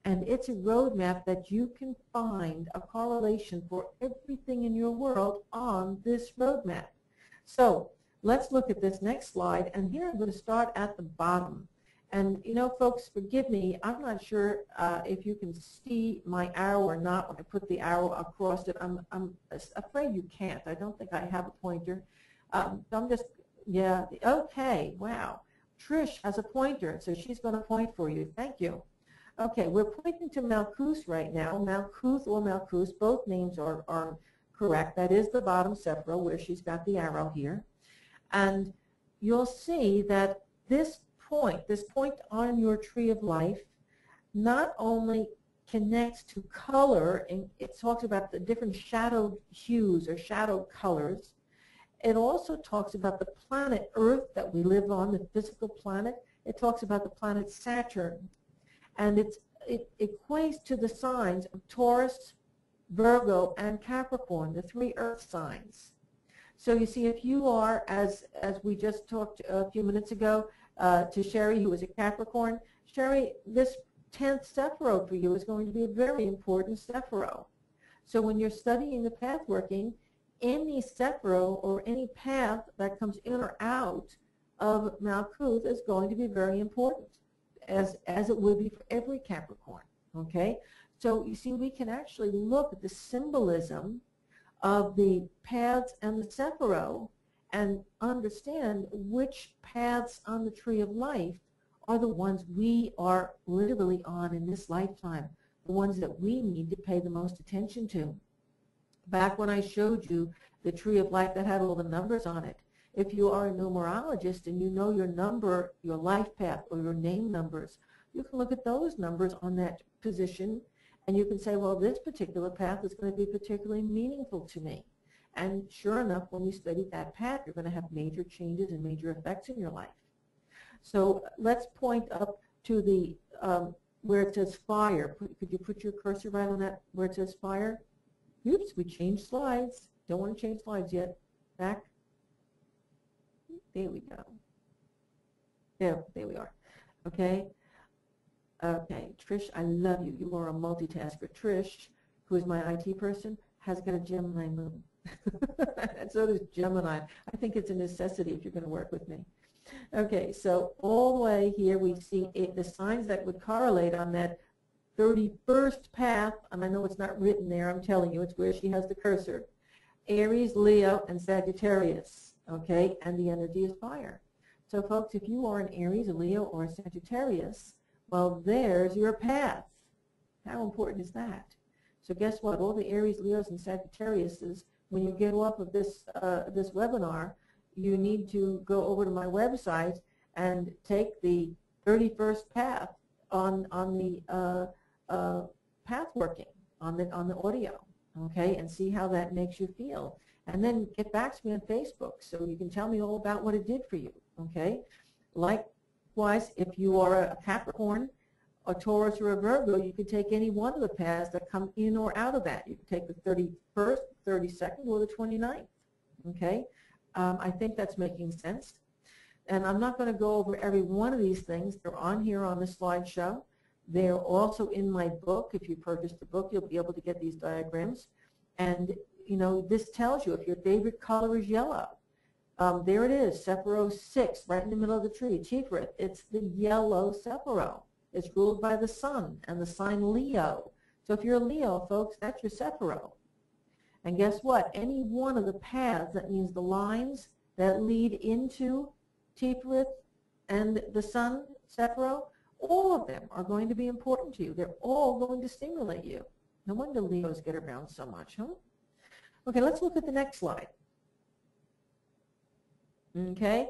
And it's a roadmap that you can find a correlation for everything in your world on this roadmap. So let's look at this next slide, and here I'm going to start at the bottom. And you know, folks, forgive me, I'm not sure if you can see my arrow or not when I put the arrow across it. I'm afraid you can't. I don't think I have a pointer. So I'm just, yeah, okay, wow. Trish has a pointer, so she's going to point for you. Thank you. Okay, we're pointing to Malkuth right now. Malkuth or Malkuth, both names are correct. That is the bottom sephira where she's got the arrow here. And you'll see that this point on your tree of life not only connects to color, and it talks about the different shadowed hues or shadowed colors. It also talks about the planet Earth that we live on, the physical planet. It talks about the planet Saturn. And it equates to the signs of Taurus, Virgo, and Capricorn, the three Earth signs. So you see, if you are, as we just talked a few minutes ago to Sherry, who was a Capricorn, Sherry, this 10th Sephiro for you is going to be a very important Sephiro. So when you're studying the pathworking, any Sephiro or any path that comes in or out of Malkuth is going to be very important, as it would be for every Capricorn. Okay? So you see, we can actually look at the symbolism of the paths and the Sephiro and understand which paths on the tree of life are the ones we are literally on in this lifetime, the ones that we need to pay the most attention to. Back when I showed you the tree of life that had all the numbers on it, if you are a numerologist and you know your number, your life path, or your name numbers, you can look at those numbers on that position, and you can say, well, this particular path is going to be particularly meaningful to me. And sure enough, when you study that path, you're going to have major changes and major effects in your life. So let's point up to the where it says fire. Could you put your cursor right on that where it says fire? Oops, we changed slides. Don't want to change slides yet. Back. There we go. There we are. Okay. Okay, Trish, I love you. You are a multitasker. Trish, who is my IT person, has got a Gemini moon. And so does Gemini. I think it's a necessity if you're going to work with me. Okay, so all the way here we see the signs that would correlate on that 31st path, and I know it's not written there, I'm telling you, it's where she has the cursor. Aries, Leo, and Sagittarius, okay, and the energy is fire. So folks, if you are an Aries, a Leo, or a Sagittarius, well, there's your path. How important is that? So guess what? All the Aries, Leos, and Sagittariuses, when you get off of this, this webinar, you need to go over to my website and take the 31st path on the Pathworking, on the audio, okay, and see how that makes you feel. And then get back to me on Facebook so you can tell me all about what it did for you, okay? Likewise, if you are a Capricorn, a Taurus, or a Virgo, you can take any one of the paths that come in or out of that. You can take the 31st, 32nd, or the 29th, okay? I think that's making sense. And I'm not going to go over every one of these things. They're on here on the slideshow. They're also in my book. If you purchase the book, you'll be able to get these diagrams. And, you know, this tells you if your favorite color is yellow. There it is, Sephiroth 6, right in the middle of the tree, Tiferet. It's the yellow Sephiroth. It's ruled by the sun and the sign Leo. So if you're a Leo, folks, that's your Sephiroth. And guess what? Any one of the paths, that means the lines that lead into Tiferet and the sun, Sephiroth, all of them are going to be important to you. They're all going to stimulate you. No wonder Leos get around so much, huh? Okay, let's look at the next slide. Okay,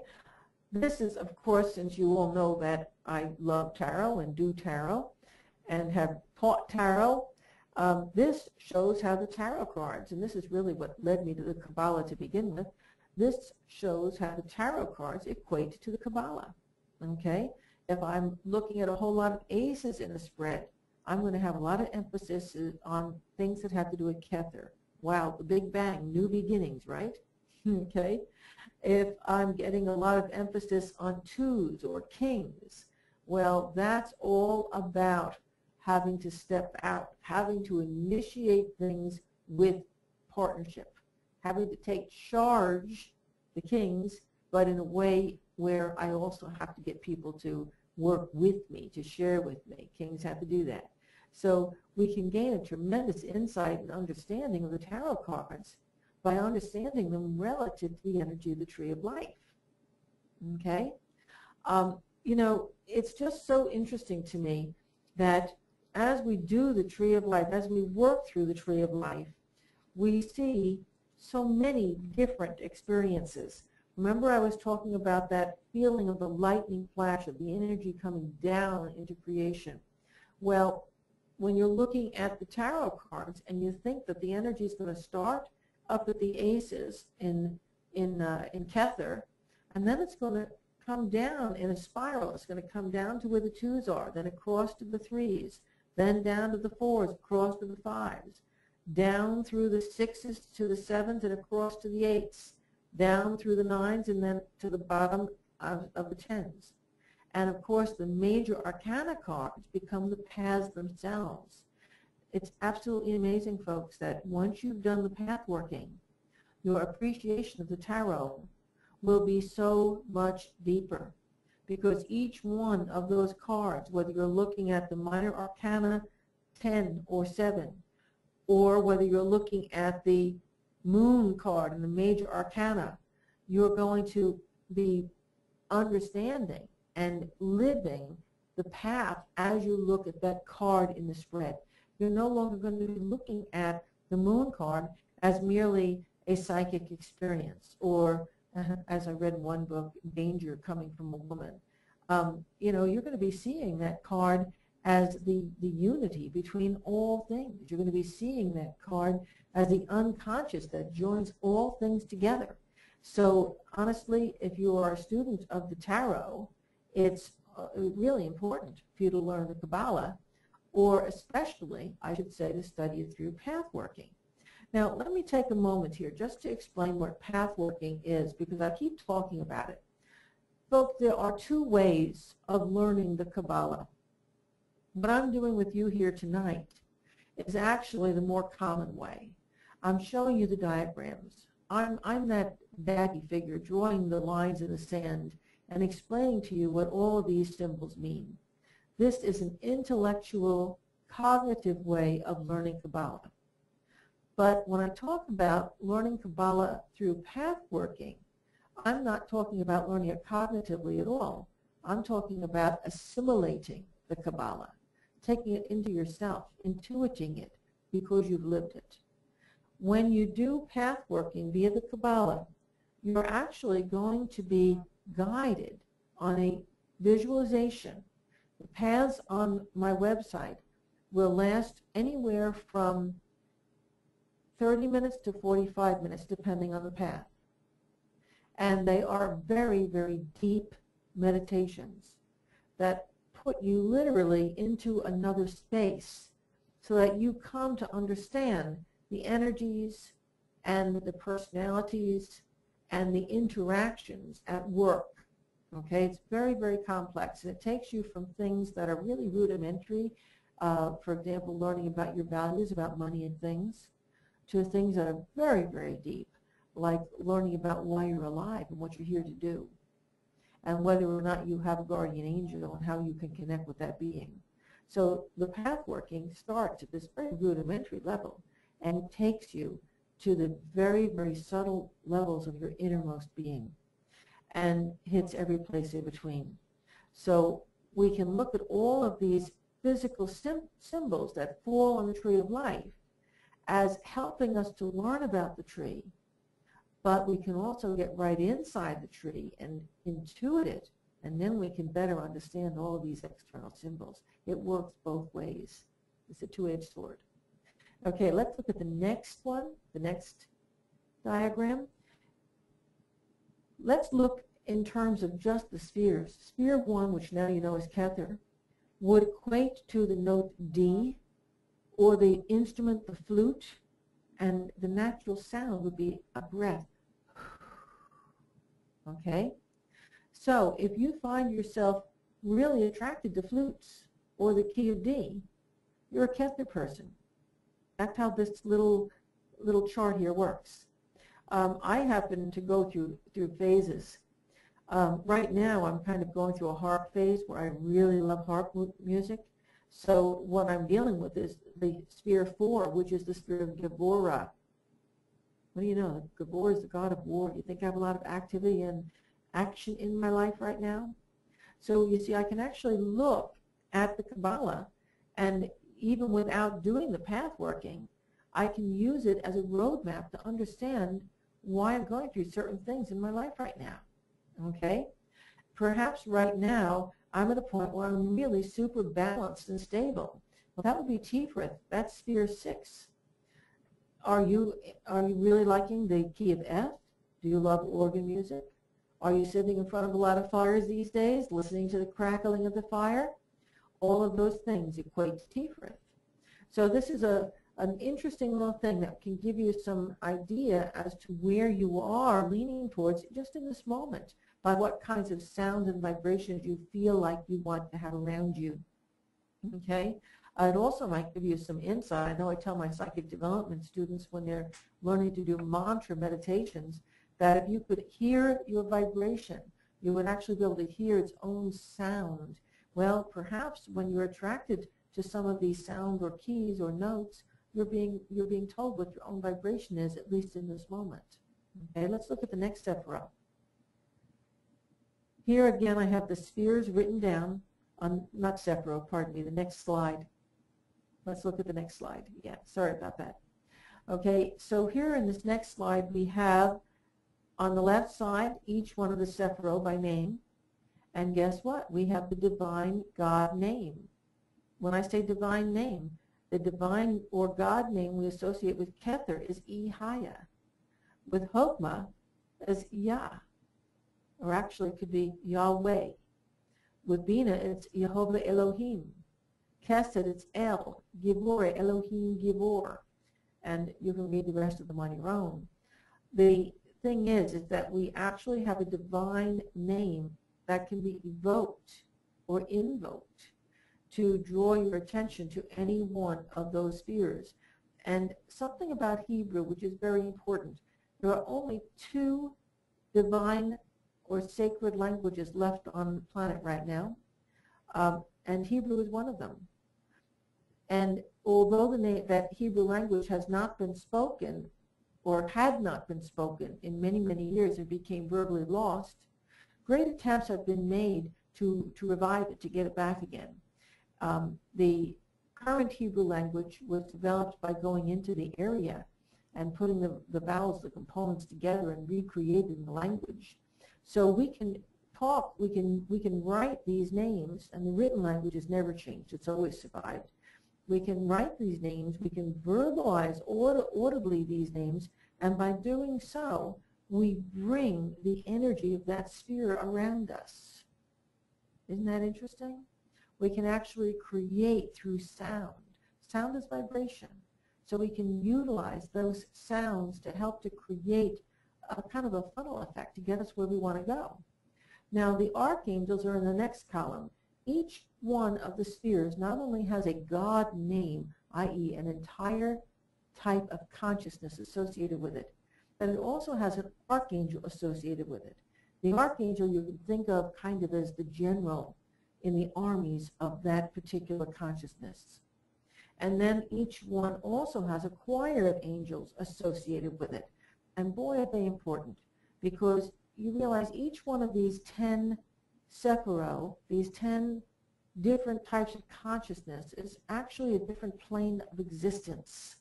this is, of course, since you all know that I love tarot and do tarot and have taught tarot, this shows how the tarot cards, and this is really what led me to the Kabbalah to begin with, this shows how the tarot cards equate to the Kabbalah, okay? If I'm looking at a whole lot of aces in a spread, I'm going to have a lot of emphasis on things that have to do with Kether. Wow, the Big Bang, new beginnings, right? Okay. If I'm getting a lot of emphasis on twos or kings, well, that's all about having to step out, having to initiate things with partnership, having to take charge, the kings, but in a way where I also have to get people to work with me, to share with me. Kings have to do that. So we can gain a tremendous insight and understanding of the tarot cards by understanding them relative to the energy of the tree of life. Okay? You know, it's just so interesting to me that as we do the tree of life, as we work through the tree of life, we see so many different experiences. Remember I was talking about that feeling of the lightning flash of the energy coming down into creation. Well, when you're looking at the tarot cards and you think that the energy is going to start up at the aces in Kether, and then it's going to come down in a spiral. It's going to come down to where the twos are, then across to the threes, then down to the fours, across to the fives, down through the sixes to the sevens and across to the eights, down through the nines and then to the bottom of the tens. And of course the major arcana cards become the paths themselves. It's absolutely amazing, folks, that once you've done the path working, your appreciation of the tarot will be so much deeper, because each one of those cards, whether you're looking at the minor arcana 10 or 7, or whether you're looking at the moon card and the major arcana, you're going to be understanding and living the path as you look at that card in the spread. You're no longer going to be looking at the moon card as merely a psychic experience, or as I read in one book, danger coming from a woman. You know, you're going to be seeing that card as the unity between all things. You're going to be seeing that card as the unconscious that joins all things together. So honestly, if you are a student of the tarot, it's really important for you to learn the Kabbalah, or especially, I should say, to study it through pathworking. Now, let me take a moment here just to explain what pathworking is, because I keep talking about it. Folks, there are two ways of learning the Kabbalah. What I'm doing with you here tonight is actually the more common way. I'm showing you the diagrams. I'm that daddy figure drawing the lines in the sand and explaining to you what all of these symbols mean. This is an intellectual, cognitive way of learning Kabbalah. But when I talk about learning Kabbalah through pathworking, I'm not talking about learning it cognitively at all. I'm talking about assimilating the Kabbalah, taking it into yourself, intuiting it because you've lived it. When you do path working via the Kabbalah, you're actually going to be guided on a visualization. The paths on my website will last anywhere from 30 minutes to 45 minutes, depending on the path. And they are very, very deep meditations that put you literally into another space so that you come to understand the energies and the personalities and the interactions at work. Okay, it's very, very complex, and it takes you from things that are really rudimentary, for example, learning about your values, about money and things, to things that are very, very deep, like learning about why you're alive and what you're here to do, and whether or not you have a guardian angel and how you can connect with that being. So the path working starts at this very rudimentary level and takes you to the very, very subtle levels of your innermost being and hits every place in between. So we can look at all of these physical symbols that fall on the tree of life as helping us to learn about the tree, but we can also get right inside the tree and intuit it, and then we can better understand all of these external symbols. It works both ways. It's a two-edged sword. Okay, let's look at the next one, the next diagram. Let's look in terms of just the spheres. Sphere 1, which now you know is Kether, would equate to the note D, or the instrument, the flute, and the natural sound would be a breath. Okay? So if you find yourself really attracted to flutes or the key of D, you're a Kether person. That's how this little chart here works. I happen to go through phases. Right now, I'm kind of going through a harp phase where I really love harp music. So what I'm dealing with is the sphere 4, which is the sphere of Gevurah. What do you know? Gevurah is the god of war. You think I have a lot of activity and action in my life right now? So you see, I can actually look at the Kabbalah, and even without doing the path working, I can use it as a roadmap to understand why I'm going through certain things in my life right now. Okay? Perhaps right now, I'm at a point where I'm really super balanced and stable. Well, that would be Tiferet. That's sphere 6. Are you really liking the key of F? Do you love organ music? Are you sitting in front of a lot of fires these days, listening to the crackling of the fire? All of those things equate to Tiferet. So this is an interesting little thing that can give you some idea as to where you are leaning towards just in this moment, by what kinds of sounds and vibrations you feel like you want to have around you. Okay? It also might give you some insight. I know I tell my psychic development students when they're learning to do mantra meditations that if you could hear your vibration, you would actually be able to hear its own sound. Well, perhaps when you're attracted to some of these sounds or keys or notes, you're being told what your own vibration is, at least in this moment. Okay, let's look at the next Sephirah. Here again, I have the spheres written down on, not Sephirah, pardon me, the next slide. Let's look at the next slide. Yeah, sorry about that. Okay, so here in this next slide, we have on the left side each one of the Sephirah by name. And guess what? We have the divine God name. When I say divine name, the divine or God name we associate with Kether is Ihaya. With Hokmah is Yah, or actually it could be Yahweh. With Bina, it's Yehovah Elohim. Kesed, it's El. Givor, Elohim Givor. And you can read the rest of them on your own. The thing is that we actually have a divine name that can be evoked or invoked to draw your attention to any one of those spheres. And something about Hebrew, which is very important, there are only 2 divine or sacred languages left on the planet right now, and Hebrew is one of them. And although that Hebrew language has not been spoken or had not been spoken in many, many years and became verbally lost, great attempts have been made to revive it, to get it back again. The current Hebrew language was developed by going into the area and putting the vowels, the components together and recreating the language. So we can talk, we can write these names, and the written language has never changed. It's always survived. We can write these names, we can verbalize audibly these names, and by doing so, we bring the energy of that sphere around us. Isn't that interesting? We can actually create through sound. Sound is vibration. So we can utilize those sounds to help to create a kind of a funnel effect to get us where we want to go. Now, the archangels are in the next column. Each one of the spheres not only has a God name, i.e. an entire type of consciousness associated with it, but it also has an archangel associated with it. The archangel you can think of kind of as the general in the armies of that particular consciousness. And then each one also has a choir of angels associated with it. And boy, are they important, because you realize each one of these 10 sephiro, these 10 different types of consciousness, is actually a different plane of existence.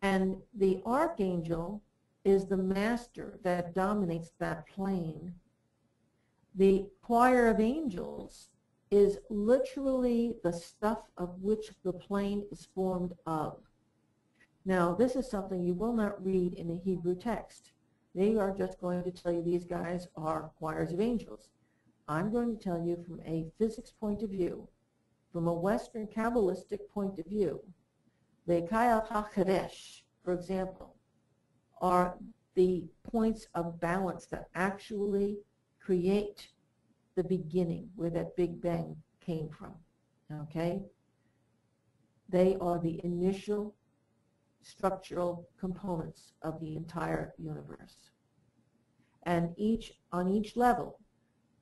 And the archangel is the master that dominates that plane. The choir of angels is literally the stuff of which the plane is formed of. Now, this is something you will not read in the Hebrew text. They are just going to tell you these guys are choirs of angels. I'm going to tell you from a physics point of view, from a Western Kabbalistic point of view, the Kayal HaKadesh, for example, are the points of balance that actually create the beginning where that Big Bang came from, okay? They are the initial structural components of the entire universe. And on each level,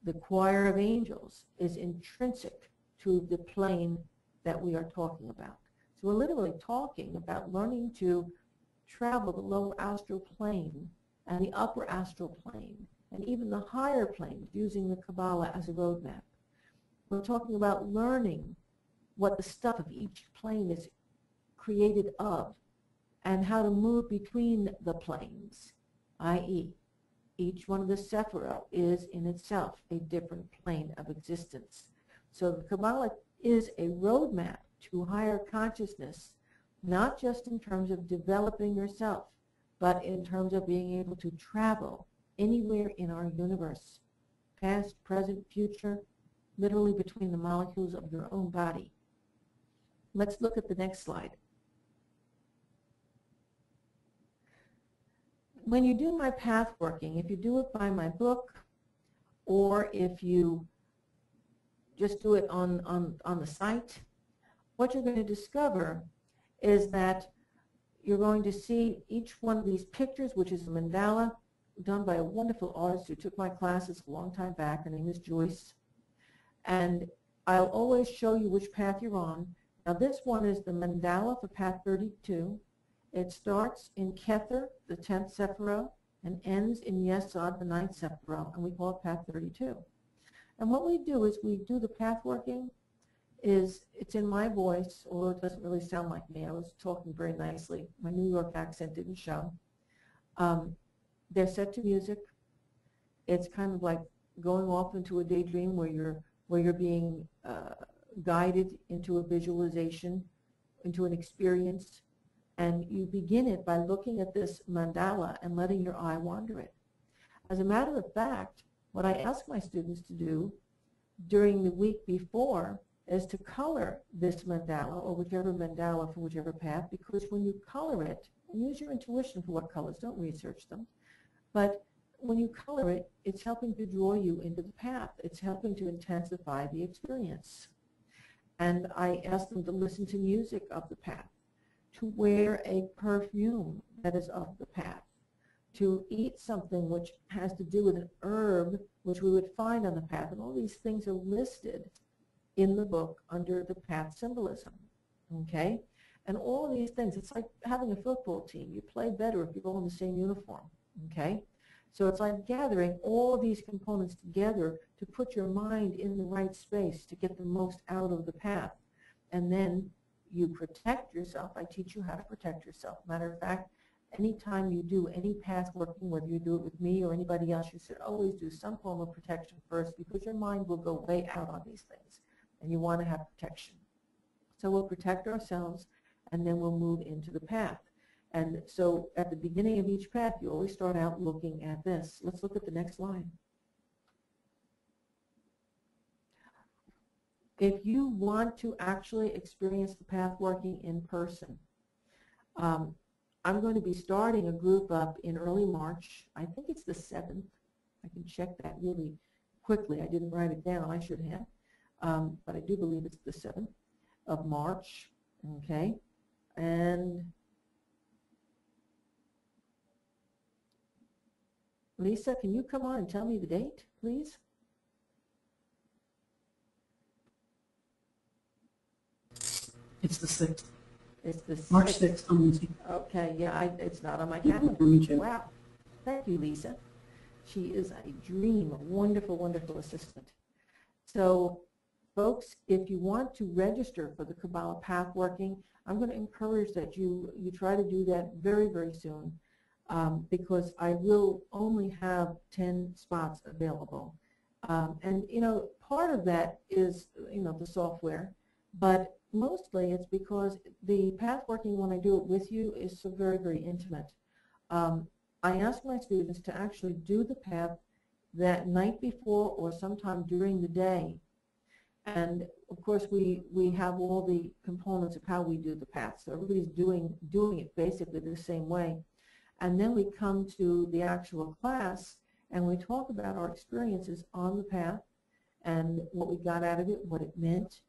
the choir of angels is intrinsic to the plane that we are talking about. So we're literally talking about learning to travel the lower astral plane and the upper astral plane and even the higher planes using the Kabbalah as a roadmap. We're talking about learning what the stuff of each plane is created of and how to move between the planes, i.e., each one of the sephiro is in itself a different plane of existence. So the Kabbalah is a roadmap to higher consciousness, not just in terms of developing yourself, but in terms of being able to travel anywhere in our universe, past, present, future, literally between the molecules of your own body. Let's look at the next slide. When you do my path working, if you do it by my book, or if you just do it on the site, what you're going to discover is that you're going to see each one of these pictures, which is a mandala done by a wonderful artist who took my classes a long time back. Her name is Joyce. And I'll always show you which path you're on. Now this one is the mandala for path 32. It starts in Kether, the 10th Sephiro, and ends in Yesod, the 9th Sephiro, and we call it path 32. And what we do is we do the path working. It's in my voice, although it doesn't really sound like me. I was talking very nicely. My New York accent didn't show. They're set to music. It's kind of like going off into a daydream where you're being guided into a visualization, into an experience. And you begin it by looking at this mandala and letting your eye wander it. As a matter of fact, what I ask my students to do during the week before is to color this mandala, or whichever mandala for whichever path, because when you color it, and use your intuition for what colors, don't research them, but when you color it, it's helping to draw you into the path. It's helping to intensify the experience. And I ask them to listen to music of the path, to wear a perfume that is of the path, to eat something which has to do with an herb which we would find on the path. And all these things are listed in the book under the path symbolism, okay? And all of these things, it's like having a football team. You play better if you're all in the same uniform, okay? So it's like gathering all these components together to put your mind in the right space to get the most out of the path. And then you protect yourself. I teach you how to protect yourself. Matter of fact, anytime you do any path working, whether you do it with me or anybody else, you should always do some form of protection first, because your mind will go way out on these things, and you want to have protection. So we'll protect ourselves, and then we'll move into the path. And so at the beginning of each path, you always start out looking at this. Let's look at the next line. If you want to actually experience the path working in person, I'm going to be starting a group up in early March. I think it's the 7th. I can check that really quickly. I didn't write it down. I should have. But I do believe it's the 7th of March. Okay. And Lisa, can you come on and tell me the date, please? It's the 6th. It's the March 6th. 6th on Wednesday. Okay, yeah, it's not on my Yeah, calendar. me too. Wow. Thank you, Lisa. She is a dream, a wonderful, wonderful assistant. So, folks, if you want to register for the Kabbalah Pathworking, I'm going to encourage that you try to do that very, very soon, because I will only have 10 spots available. And, you know, part of that is, you know, the software, but mostly it's because the pathworking, when I do it with you, is so very, very intimate. I ask my students to actually do the path that night before or sometime during the day. And of course, we have all the components of how we do the path. So everybody's doing it basically the same way. And then we come to the actual class and we talk about our experiences on the path and what we got out of it, what it meant.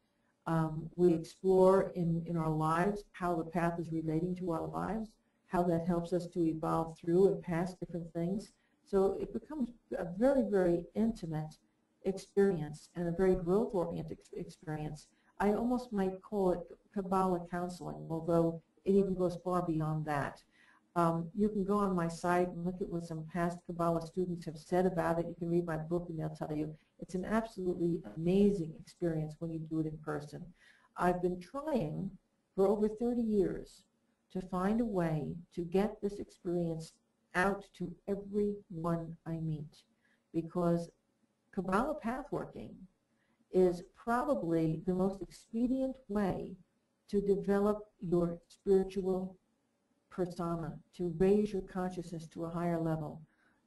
We explore in our lives how the path is relating to our lives, how that helps us to evolve through and past different things. So it becomes a very, very intimate experience and a very growth-oriented experience. I almost might call it Kabbalah counseling, although it even goes far beyond that. You can go on my site and look at what some past Kabbalah students have said about it. You can read my book and they'll tell you it's an absolutely amazing experience when you do it in person. I've been trying for over 30 years to find a way to get this experience out to everyone I meet, because Kabbalah Pathworking is probably the most expedient way to develop your spiritual persona, to raise your consciousness to a higher level,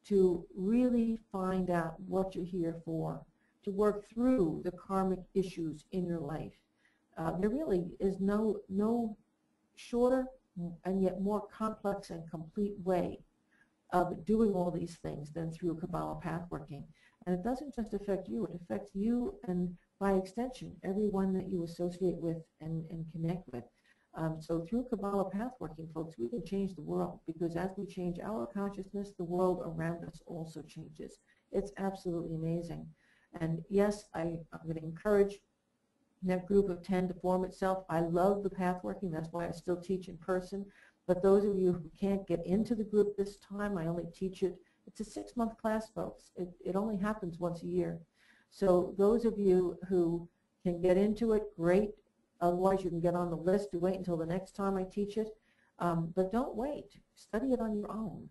to really find out what you're here for, to work through the karmic issues in your life. There really is no shorter and yet more complex and complete way of doing all these things than through Kabbalah Pathworking. And it doesn't just affect you, it affects you and by extension everyone that you associate with and connect with. So through Kabbalah Pathworking, folks, we can change the world, because as we change our consciousness, the world around us also changes. It's absolutely amazing. And yes, I'm going to encourage that group of 10 to form itself. I love the pathworking. That's why I still teach in person. But those of you who can't get into the group this time, I only teach it. It's a 6-month class, folks. It only happens once a year. So those of you who can get into it, great. Otherwise, you can get on the list to wait until the next time I teach it. But don't wait. Study it on your own.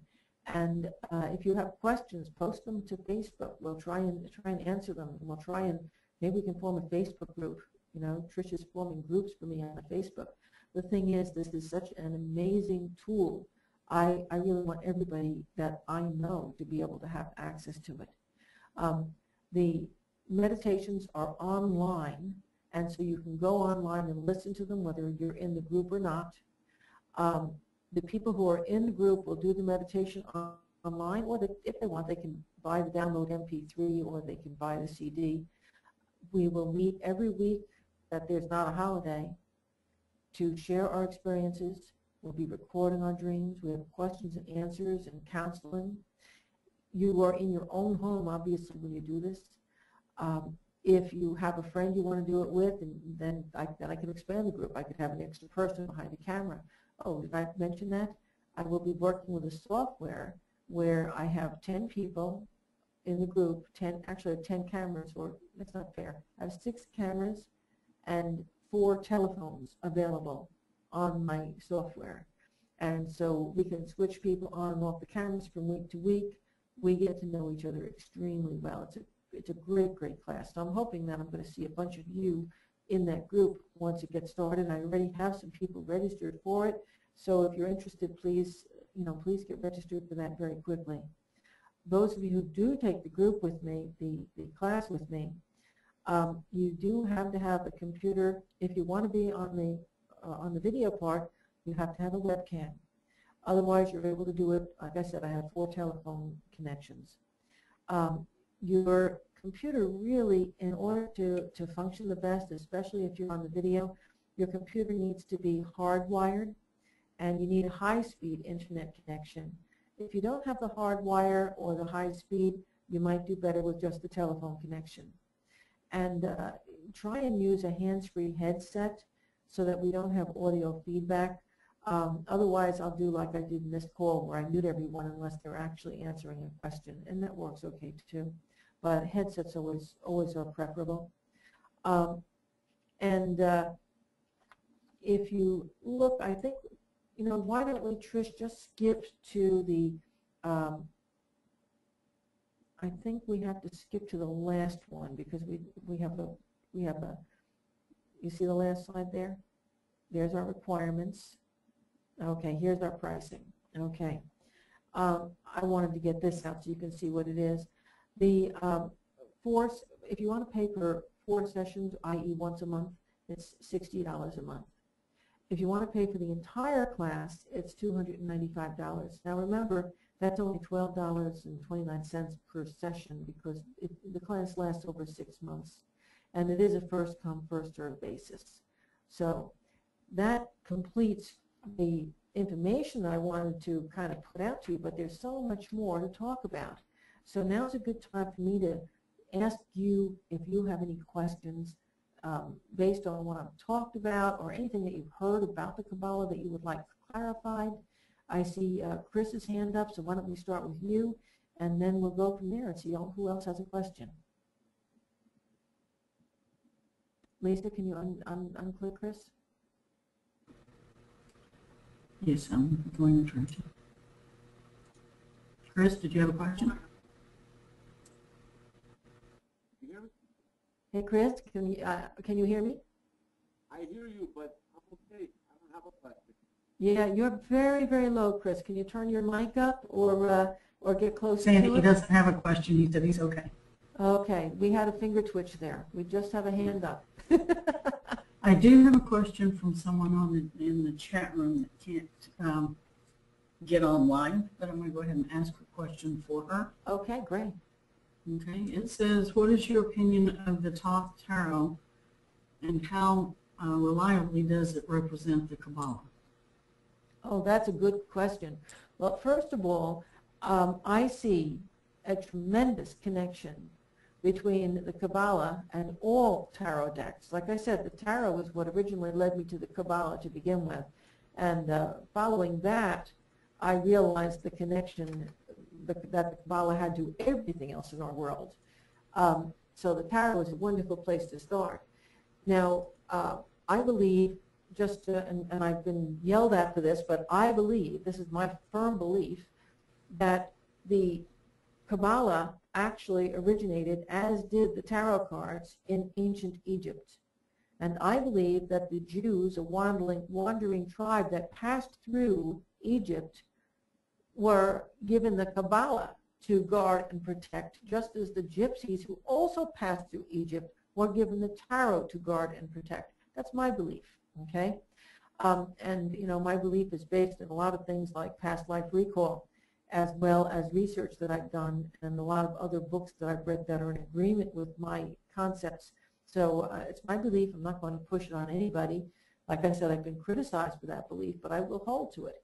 And if you have questions, post them to Facebook. We'll try and answer them. We'll try and maybe we can form a Facebook group. You know, Trisha's forming groups for me on Facebook. The thing is, this is such an amazing tool. I really want everybody that I know to be able to have access to it. The meditations are online, and so you can go online and listen to them whether you're in the group or not. The people who are in the group will do the meditation online, or if they want, they can buy the download MP3 or they can buy the CD. We will meet every week that there's not a holiday to share our experiences. We'll be recording our dreams. We have questions and answers and counseling. You are in your own home, obviously, when you do this. If you have a friend you want to do it with, and then I can expand the group. I could have an extra person behind the camera. Oh, did I mention that? I will be working with a software where I have 10 people in the group, 10 cameras, or that's not fair. I have 6 cameras and 4 telephones available on my software. And so we can switch people on and off the cameras from week to week. We get to know each other extremely well. It's a great, great class. So I'm hoping that I'm going to see a bunch of you in that group once it gets started. I already have some people registered for it. So if you're interested, please, please get registered for that very quickly. Those of you who do take the group with me, the class with me, you do have to have a computer. If you want to be on the video part, you have to have a webcam. Otherwise, you're able to do it. Like I said, I have 4 telephone connections. Your computer really, in order to function the best, especially if you're on the video, your computer needs to be hardwired, and you need a high-speed internet connection. If you don't have the hardwire or the high speed, you might do better with just the telephone connection. And try and use a hands-free headset so that we don't have audio feedback. Otherwise, I'll do like I did in this call where I mute everyone unless they're actually answering a question, and that works okay too. But headsets always are preferable. If you look, I think, why don't we, Trish, just skip to the, I think we have to skip to the last one because we have a, you see the last slide there? There's our requirements. Okay, here's our pricing. Okay. I wanted to get this out so you can see what it is. The if you want to pay for 4 sessions, i.e. once a month, it's $60 a month. If you want to pay for the entire class, it's $295. Now remember, that's only $12.29 per session because the class lasts over 6 months. And it is a first come, first served basis. So that completes the information I wanted to kind of put out to you, but there's so much more to talk about. So now's a good time for me to ask you if you have any questions based on what I've talked about or anything that you've heard about the Kabbalah that you would like clarified. I see Chris's hand up, so why don't we start with you, and then we'll go from there and see who else has a question. Lisa, can you unclick Chris? Yes, I'm going to try to. Chris, did you have a question? Hey, Chris, can you hear me? I hear you, but I'm okay. I don't have a question. Yeah, you're very, very low, Chris. Can you turn your mic up or get closer Saying to that he it? doesn't have a question. He said he's okay. Okay, we had a finger twitch there. We just have a hand up. I do have a question from someone in the chat room that can't get online, but I'm going to go ahead and ask a question for her. Okay, great. Okay, it says, what is your opinion of the Thoth Tarot and how reliably does it represent the Kabbalah? Oh, that's a good question. Well, first of all, I see a tremendous connection between the Kabbalah and all tarot decks. Like I said, the tarot was what originally led me to the Kabbalah to begin with. And following that, I realized the connection that the Kabbalah had to everything else in our world. So the tarot is a wonderful place to start. Now, I believe, and I've been yelled at for this, but I believe, this is my firm belief, that the Kabbalah actually originated, as did the tarot cards, in ancient Egypt. And I believe that the Jews, a wandering tribe that passed through Egypt, were given the Kabbalah to guard and protect, just as the Gypsies, who also passed through Egypt, were given the tarot to guard and protect. That's my belief, okay? And, my belief is based in a lot of things like past life recall, as well as research that I've done and a lot of other books that I've read that are in agreement with my concepts. So it's my belief. I'm not going to push it on anybody. Like I said, I've been criticized for that belief, but I will hold to it.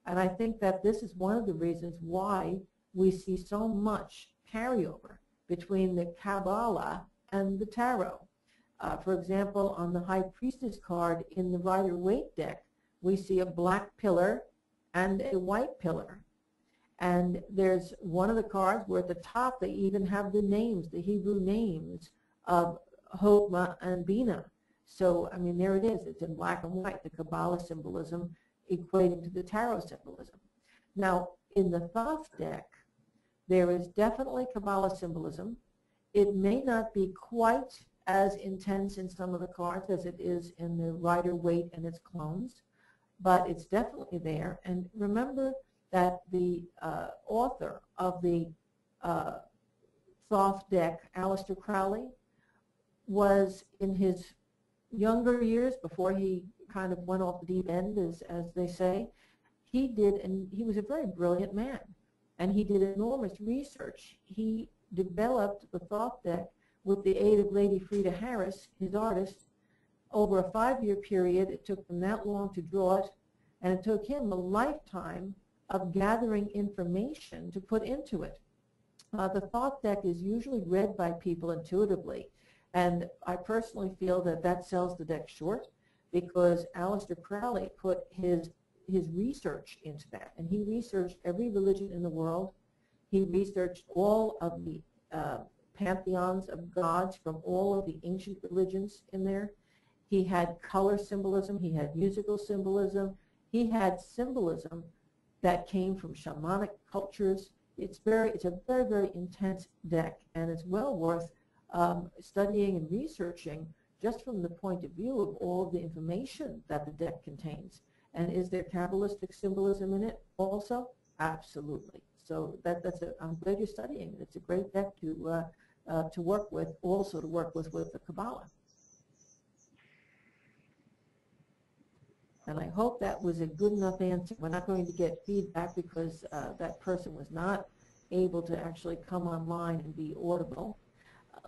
And I think that this is one of the reasons why we see so much carryover between the Kabbalah and the tarot. For example, on the High Priestess card in the Rider-Waite deck, we see a black pillar and a white pillar. And there's one of the cards where at the top they even have the names, the Hebrew names of Hokmah and Bina. So, I mean, there it is. It's in black and white, the Kabbalah symbolism equating to the tarot symbolism. Now, in the Thoth deck, there is definitely Kabbalah symbolism. It may not be quite as intense in some of the cards as it is in the Rider-Waite and its clones, but it's definitely there. And remember that the author of the Thoth deck, Aleister Crowley, was in his younger years, before he kind of went off the deep end, as they say, he was a very brilliant man, and he did enormous research. He developed the Thoth deck with the aid of Lady Frida Harris, his artist, over a 5-year period. It took them that long to draw it, and it took him a lifetime of gathering information to put into it. The Thoth deck is usually read by people intuitively, and I personally feel that that sells the deck short, because Aleister Crowley put his research into that, and he researched every religion in the world. He researched all of the pantheons of gods from all of the ancient religions in there. He had color symbolism, he had musical symbolism, he had symbolism that came from shamanic cultures. It's a very, very intense deck, and it's well worth studying and researching just from the point of view of all of the information that the deck contains. And is there Kabbalistic symbolism in it also? Absolutely. So I'm glad you're studying it. It's a great deck to work with, also to work with the Kabbalah. And I hope that was a good enough answer. We're not going to get feedback because that person was not able to actually come online and be audible.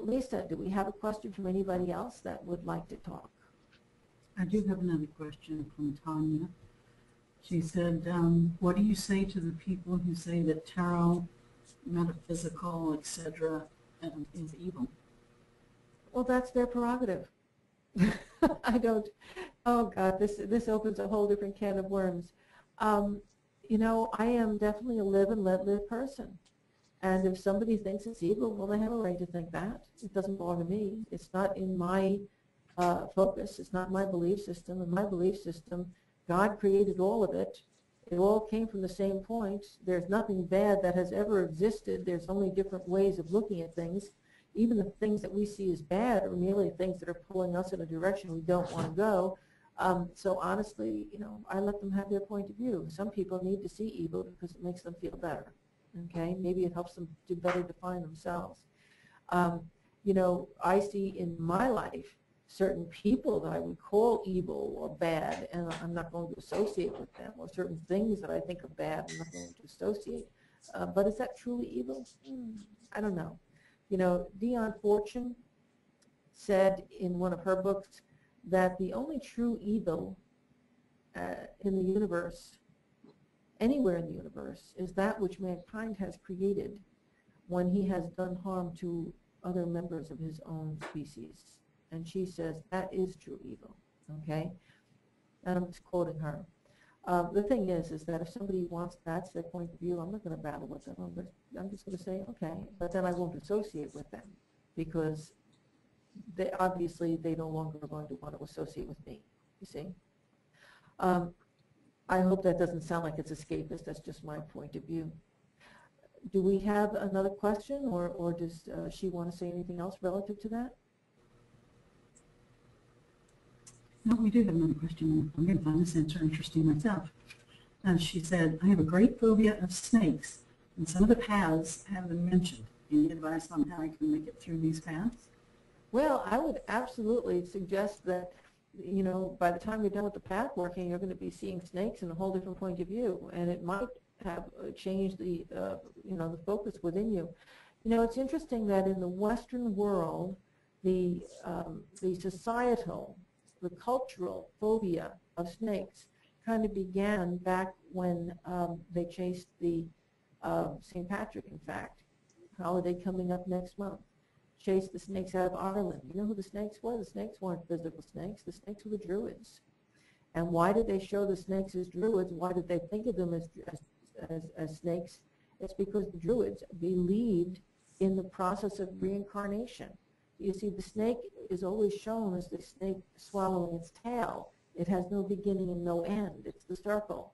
Lisa, do we have a question from anybody else that would like to talk? I do have another question from Tanya. She said, what do you say to the people who say that tarot, metaphysical, etc., is evil? Well, that's their prerogative. I don't, oh God, this opens a whole different can of worms. You know, I am definitely a live and let live person. And if somebody thinks it's evil, well, they have a right to think that. It doesn't bother me. It's not in my focus. It's not my belief system. In my belief system, God created all of it. It all came from the same point. There's nothing bad that has ever existed. There's only different ways of looking at things. Even the things that we see as bad are merely things that are pulling us in a direction we don't want to go. So honestly, you know, I let them have their point of view. Some people need to see evil because it makes them feel better. Okay, maybe it helps them to better define themselves. You know, I see in my life certain people that I would call evil or bad, and I'm not going to associate with them, or certain things that I think are bad, I'm not going to associate. But is that truly evil? I don't know. You know, Dion Fortune said in one of her books that the only true evil in the universe, anywhere in the universe, is that which mankind has created when he has done harm to other members of his own species. And she says that is true evil, okay? And I'm just quoting her. The thing is that if somebody wants that's their point of view, I'm not going to battle with them. I'm just going to say, okay, but then I won't associate with them because they no longer are going to want to associate with me, you see? I hope that doesn't sound like it's escapist. That's just my point of view. Do we have another question, or does she want to say anything else relative to that? No, we do have another question. I'm going to find this answer interesting myself. She said, I have a great phobia of snakes, and some of the paths have been mentioned. Any advice on how I can make it through these paths? Well, I would absolutely suggest that, you know, by the time you're done with the path working, you're going to be seeing snakes in a whole different point of view, and it might have changed the, you know, the focus within you. You know, it's interesting that in the Western world, the societal, the cultural phobia of snakes kind of began back when they chased the St. Patrick, in fact, holiday coming up next month. chased the snakes out of Ireland. You know who the snakes were? The snakes weren't physical snakes. The snakes were the Druids. And why did they show the snakes as Druids? Why did they think of them as snakes? It's because the Druids believed in the process of reincarnation. You see, the snake is always shown as the snake swallowing its tail. It has no beginning and no end. It's the circle.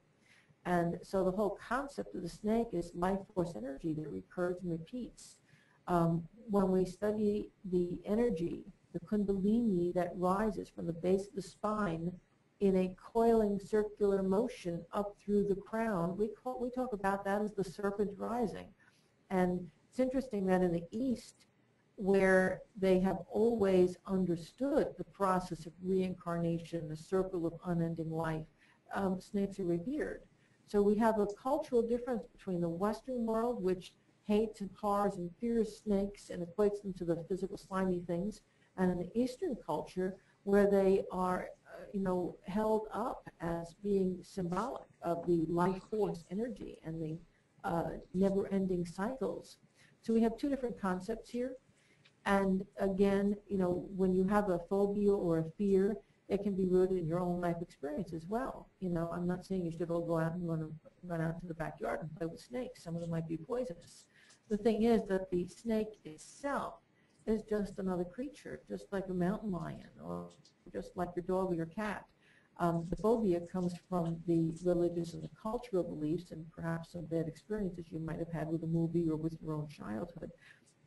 And so the whole concept of the snake is life force energy that recurs and repeats. When we study the energy, the kundalini that rises from the base of the spine in a coiling circular motion up through the crown, we talk about that as the serpent rising. And it's interesting that in the East, where they have always understood the process of reincarnation, the circle of unending life, snakes are revered. So we have a cultural difference between the Western world, which hates and horrors and fears snakes and equates them to the physical slimy things, and in the Eastern culture, where they are held up as being symbolic of the life force energy and the never-ending cycles. So we have two different concepts here. And again, when you have a phobia or a fear, it can be rooted in your own life experience as well. I'm not saying you should all go out and run out to the backyard and play with snakes. Some of them might be poisonous. The thing is that the snake itself is just another creature, just like a mountain lion or just like your dog or your cat. The phobia comes from the religious and the cultural beliefs and perhaps some bad experiences you might have had with a movie or with your own childhood.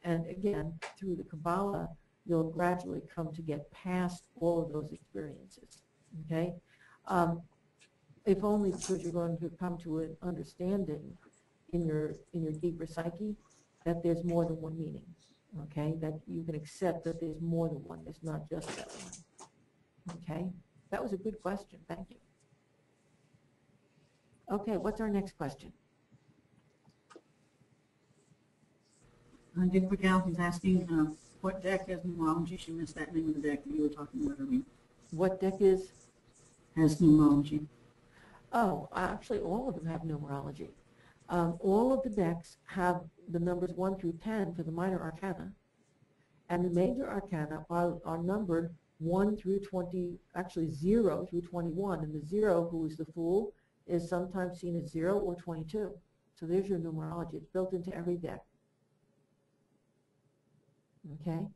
And again, through the Kabbalah, you'll gradually come to get past all of those experiences, okay? If only because you're going to come to an understanding in your deeper psyche that there's more than one meaning, okay? That you can accept that there's more than one, there's not just that one, okay? That was a good question, thank you. Okay, what's our next question? Jennifer Gal is asking what deck has numerology. She missed that name of the deck that you were talking about earlier. What deck has numerology? Oh, actually all of them have numerology. All of the decks have the numbers 1 through 10 for the minor arcana, and the major arcana are numbered 1 through 20, actually 0 through 21, and the 0, who is the Fool, is sometimes seen as 0 or 22. So there's your numerology. It's built into every deck. Okay.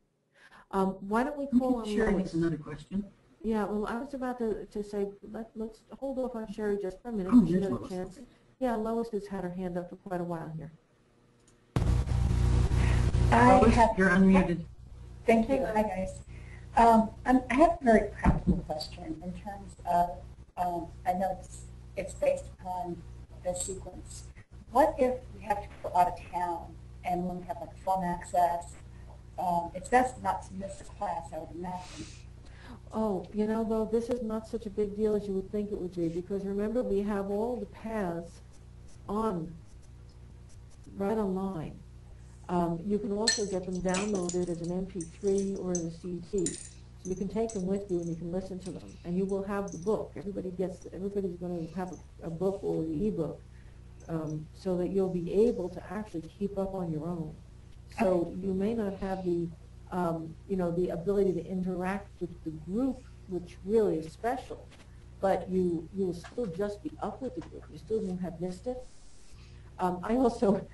Why don't we call on Sherry Lois? has another question. Yeah, well, I was about to say, let's hold off on Sherry just for a minute. Oh, She there's has a Lois. chance. Yeah, Lois has had her hand up for quite a while here. Lois, you're unmuted. Thank you. Hi, guys. I have a very practical question in terms of, I know it's based upon the sequence. What if we have to go out of town and when we have like phone access? It's best not to miss the class, I would imagine. Oh, though, this is not such a big deal as you would think it would be, because remember, we have all the paths right online. You can also get them downloaded as an MP3 or as a CD. So you can take them with you and you can listen to them, and you will have the book. Everybody's going to have a book or the ebook, so that you'll be able to actually keep up on your own. So you may not have the, the ability to interact with the group, which really is special, but you will still just be up with the group. You still won't have missed it. I also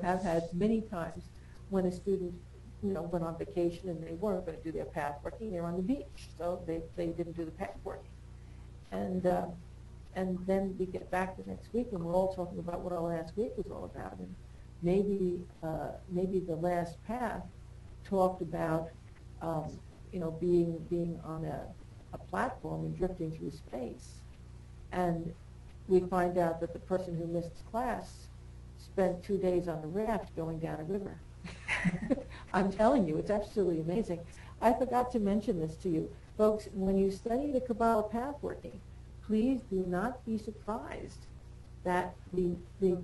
have had many times when a student, went on vacation and they weren't going to do their pathworking. They're on the beach, so they didn't do the pathworking. And then we get back the next week and we're all talking about what our last week was all about. And maybe the last path talked about being on a platform and drifting through space, and we find out that the person who missed class spent 2 days on the raft going down a river. I'm telling you, it's absolutely amazing. I forgot to mention this to you. Folks, when you study the Kabbala Pathworking, please do not be surprised that the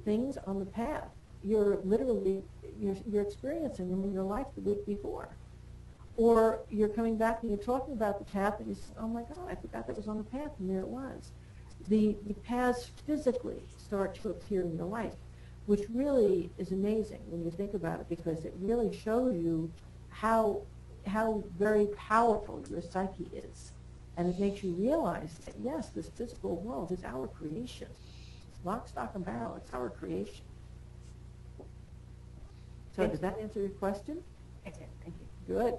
things on the path, you're experiencing them in your life the week before. Or you're coming back and you're talking about the path and you say, oh my God, I forgot that was on the path, and there it was. The paths physically start to appear in your life, which really is amazing when you think about it, because it really shows you how very powerful your psyche is. And it makes you realize that, yes, this physical world is our creation. Lock, stock, and barrel, it's our creation. So does that answer your question? I did, thank you. Good.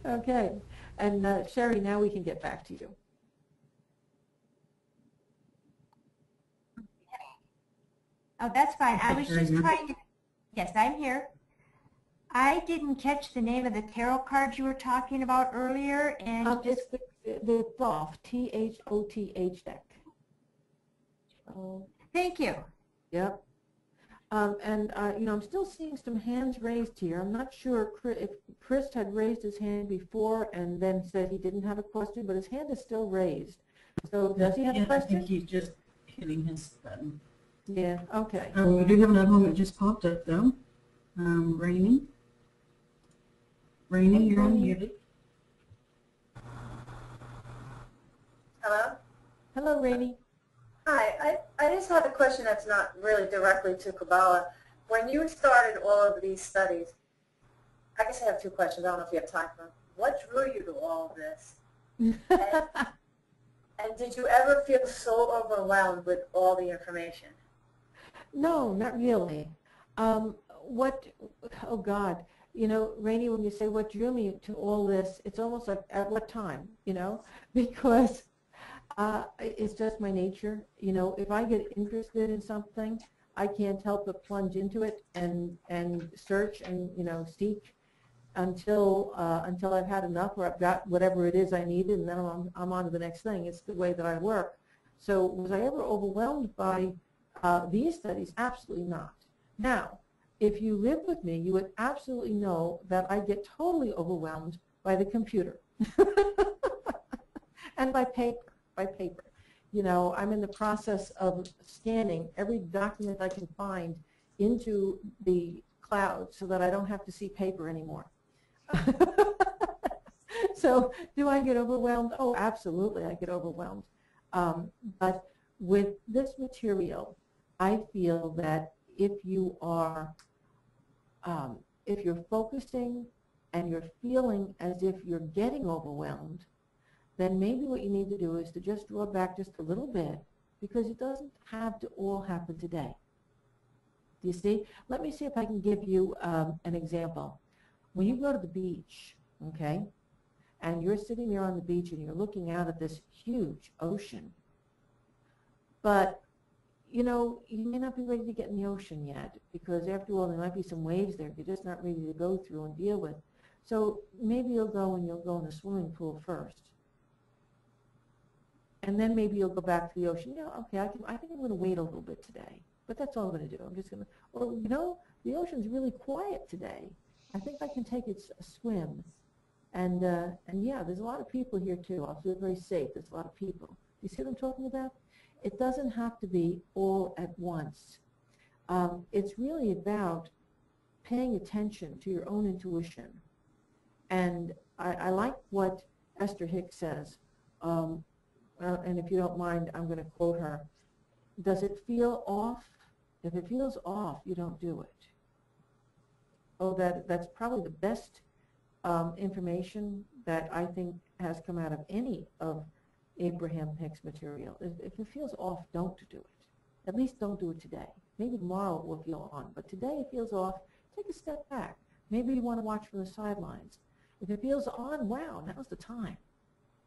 Okay. And Sherry, now we can get back to you. Oh, that's fine. I Okay, was very just good. trying to, yes, I'm here. I didn't catch the name of the tarot cards you were talking about earlier, and just, It's the Thoth, Thoth deck. Oh, thank you. yep. And you know, I'm still seeing some hands raised here. I'm not sure if Chris had raised his hand before and then said he didn't have a question, but his hand is still raised. So does he have a Yeah, I question? think he's just hitting his button. Yeah, okay. We do have another one that just popped up, though. Rainy. Rainy, you're unmuted. Hello? Hello, Rainey. Hi, I just have a question that's not really directly to Kabbalah. When you started all of these studies, I guess I have two questions. I don't know if you have time for them. What drew you to all of this? And did you ever feel so overwhelmed with all the information? No, not really. Oh God, you know, Rainey, when you say what drew me to all this, it's almost like at what time, you know, because it's just my nature. You know, if I get interested in something, I can't help but plunge into it and search and, you know, seek until I've had enough or I've got whatever it is I needed, and then I'm on to the next thing. It's the way that I work. So was I ever overwhelmed by these studies? Absolutely not. Now, if you live with me, you would absolutely know that I get totally overwhelmed by the computer and by paper. You know, I'm in the process of scanning every document I can find into the cloud so that I don't have to see paper anymore. So do I get overwhelmed? Oh, absolutely, I get overwhelmed. But with this material, I feel that if you're focusing and you're feeling as if you're getting overwhelmed, then maybe what you need to do is to just draw back just a little bit, because it doesn't have to all happen today. Do you see? Let me see if I can give you an example. When you go to the beach, okay, and you're sitting there on the beach and you're looking out at this huge ocean, but you know, you may not be ready to get in the ocean yet, because after all, there might be some waves there you're just not ready to go through and deal with. So maybe you'll go in a swimming pool first. And then maybe you'll go back to the ocean. Yeah, okay, I think I'm going to wait a little bit today. But that's all I'm going to do. I'm just going to, or, you know, the ocean's really quiet today. I think I can take a swim. And yeah, there's a lot of people here, too. I'll feel very safe. There's a lot of people. You see what I'm talking about? It doesn't have to be all at once. It's really about paying attention to your own intuition. And I like what Esther Hicks says. And if you don't mind, I'm going to quote her. Does it feel off? If it feels off, you don't do it. Oh, that's probably the best information that I think has come out of any of Abraham Hicks material. If it feels off, don't do it. At least don't do it today. Maybe tomorrow it will feel on, but today it feels off, take a step back. Maybe you want to watch from the sidelines. If it feels on, wow, now's the time.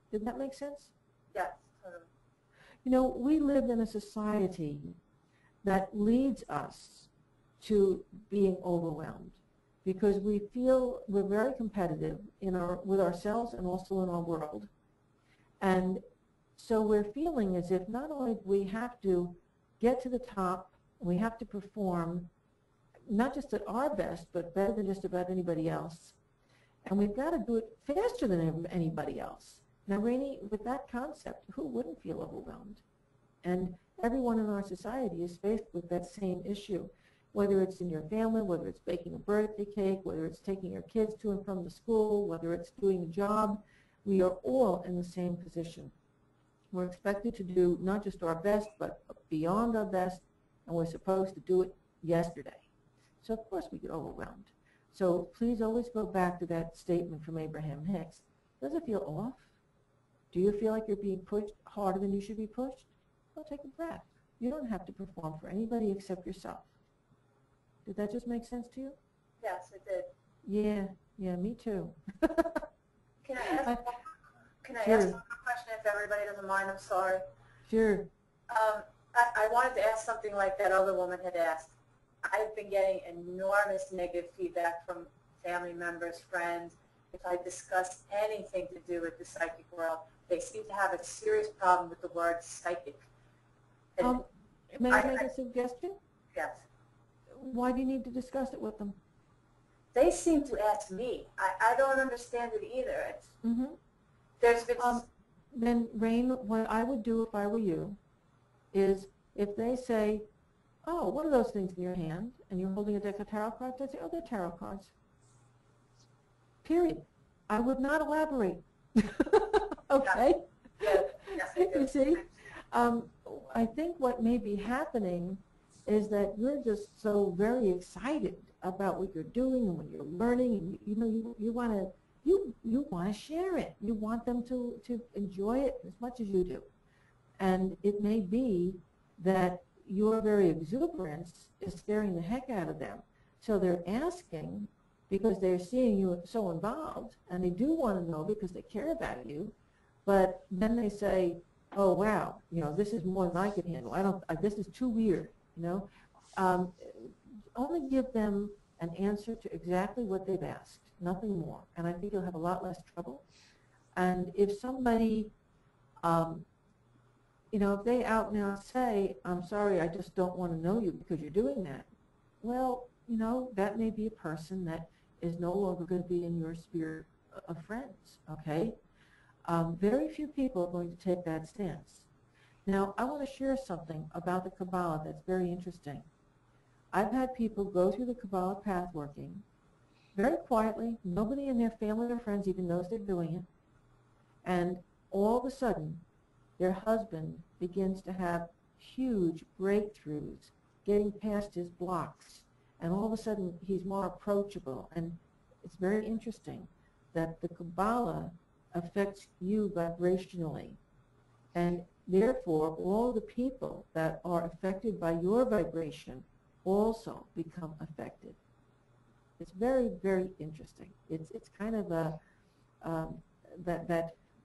Did that make sense? Yes. You know, we live in a society that leads us to being overwhelmed because we feel we're very competitive with ourselves and also in our world. And so we're feeling as if not only do we have to get to the top, we have to perform not just at our best, but better than just about anybody else. And we've got to do it faster than anybody else. Now, Rainey, with that concept, who wouldn't feel overwhelmed? And everyone in our society is faced with that same issue, whether it's in your family, whether it's baking a birthday cake, whether it's taking your kids to and from the school, whether it's doing a job. We are all in the same position. We're expected to do not just our best, but beyond our best, and we're supposed to do it yesterday. So, of course, we get overwhelmed. So please always go back to that statement from Abraham Hicks. Does it feel off? Do you feel like you're being pushed harder than you should be pushed? Well, take a breath. You don't have to perform for anybody except yourself. Did that just make sense to you? Yes, it did. Yeah, me too. Can I ask? Can I Sure. ask one question if everybody doesn't mind? I'm sorry. Sure. I wanted to ask something like that other woman had asked. I've been getting enormous negative feedback from family members, friends. If I discuss anything to do with the psychic world, they seem to have a serious problem with the word psychic. And May I make a suggestion? yes. Why do you need to discuss it with them? They seem to ask me. I don't understand it either. It's, there's been... Then, Rain, what I would do if I were you is if they say, oh, what are those things in your hand? And you're holding a deck of tarot cards, I'd say, oh, they're tarot cards. Period. I would not elaborate. Okay? Yes, I do. You see? I think what may be happening is that you're just so very excited about what you're doing and what you're learning, and you want to share it. You want them to enjoy it as much as you do. And it may be that your very exuberance is scaring the heck out of them. So they're asking because they're seeing you so involved, and they do want to know because they care about you. But then they say, oh, wow, this is more than I could handle. This is too weird, Only give them an answer to exactly what they've asked, nothing more. And I think you'll have a lot less trouble. And if somebody, if they out now say, I'm sorry, I just don't want to know you because you're doing that, well, that may be a person that is no longer going to be in your sphere of friends, okay? Very few people are going to take that stance. Now, I want to share something about the Kabbalah that's very interesting. I've had people go through the Kabbala Pathworking very quietly. Nobody in their family or friends even knows they're doing it. And all of a sudden, their husband begins to have huge breakthroughs, getting past his blocks. And all of a sudden, he's more approachable. And it's very interesting that the Kabbalah affects you vibrationally. And therefore, all the people that are affected by your vibration also become affected. It's very, very interesting. It's kind of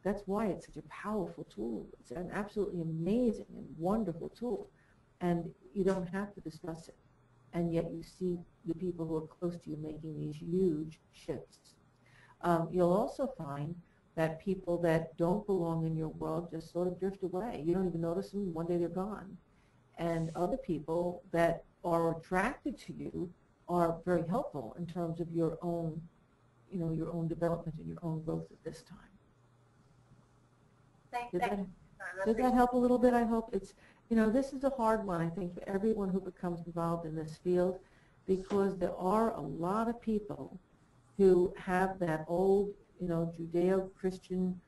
that's why it's such a powerful tool. It's an absolutely amazing and wonderful tool, and you don't have to discuss it. And yet you see the people who are close to you making these huge shifts. You'll also find that people that don't belong in your world just sort of drift away. You don't even notice them. One day they're gone. And other people that are attracted to you are very helpful in terms of your own, your own development and your own growth at this time. Did that help a little bit? I hope it's, this is a hard one, I think, for everyone who becomes involved in this field, because there are a lot of people who have that old, Judeo-Christian,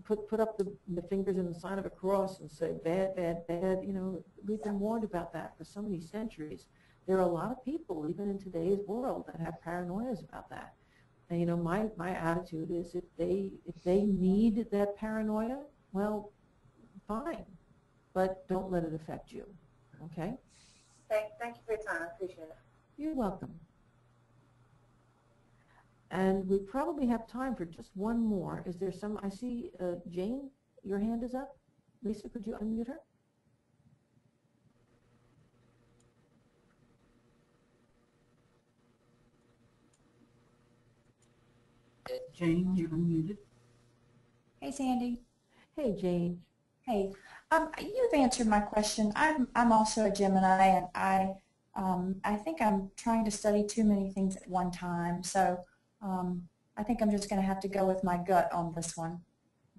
put up the fingers in the sign of a cross and say, bad, bad, bad. We've been warned about that for so many centuries. There are a lot of people, even in today's world, that have paranoias about that. And, my attitude is if they need that paranoia, well, fine. But don't let it affect you, okay? Thank you for your time. I appreciate it. You're welcome. And we probably have time for just one more. Is there some, I see Jane, your hand is up. Lisa, could you unmute her? Jane, you're unmuted. Hey, Sandy. Hey, Jane. Hey. You've answered my question. I'm also a Gemini, and I think I'm trying to study too many things at one time. So I think I'm just going to have to go with my gut on this one.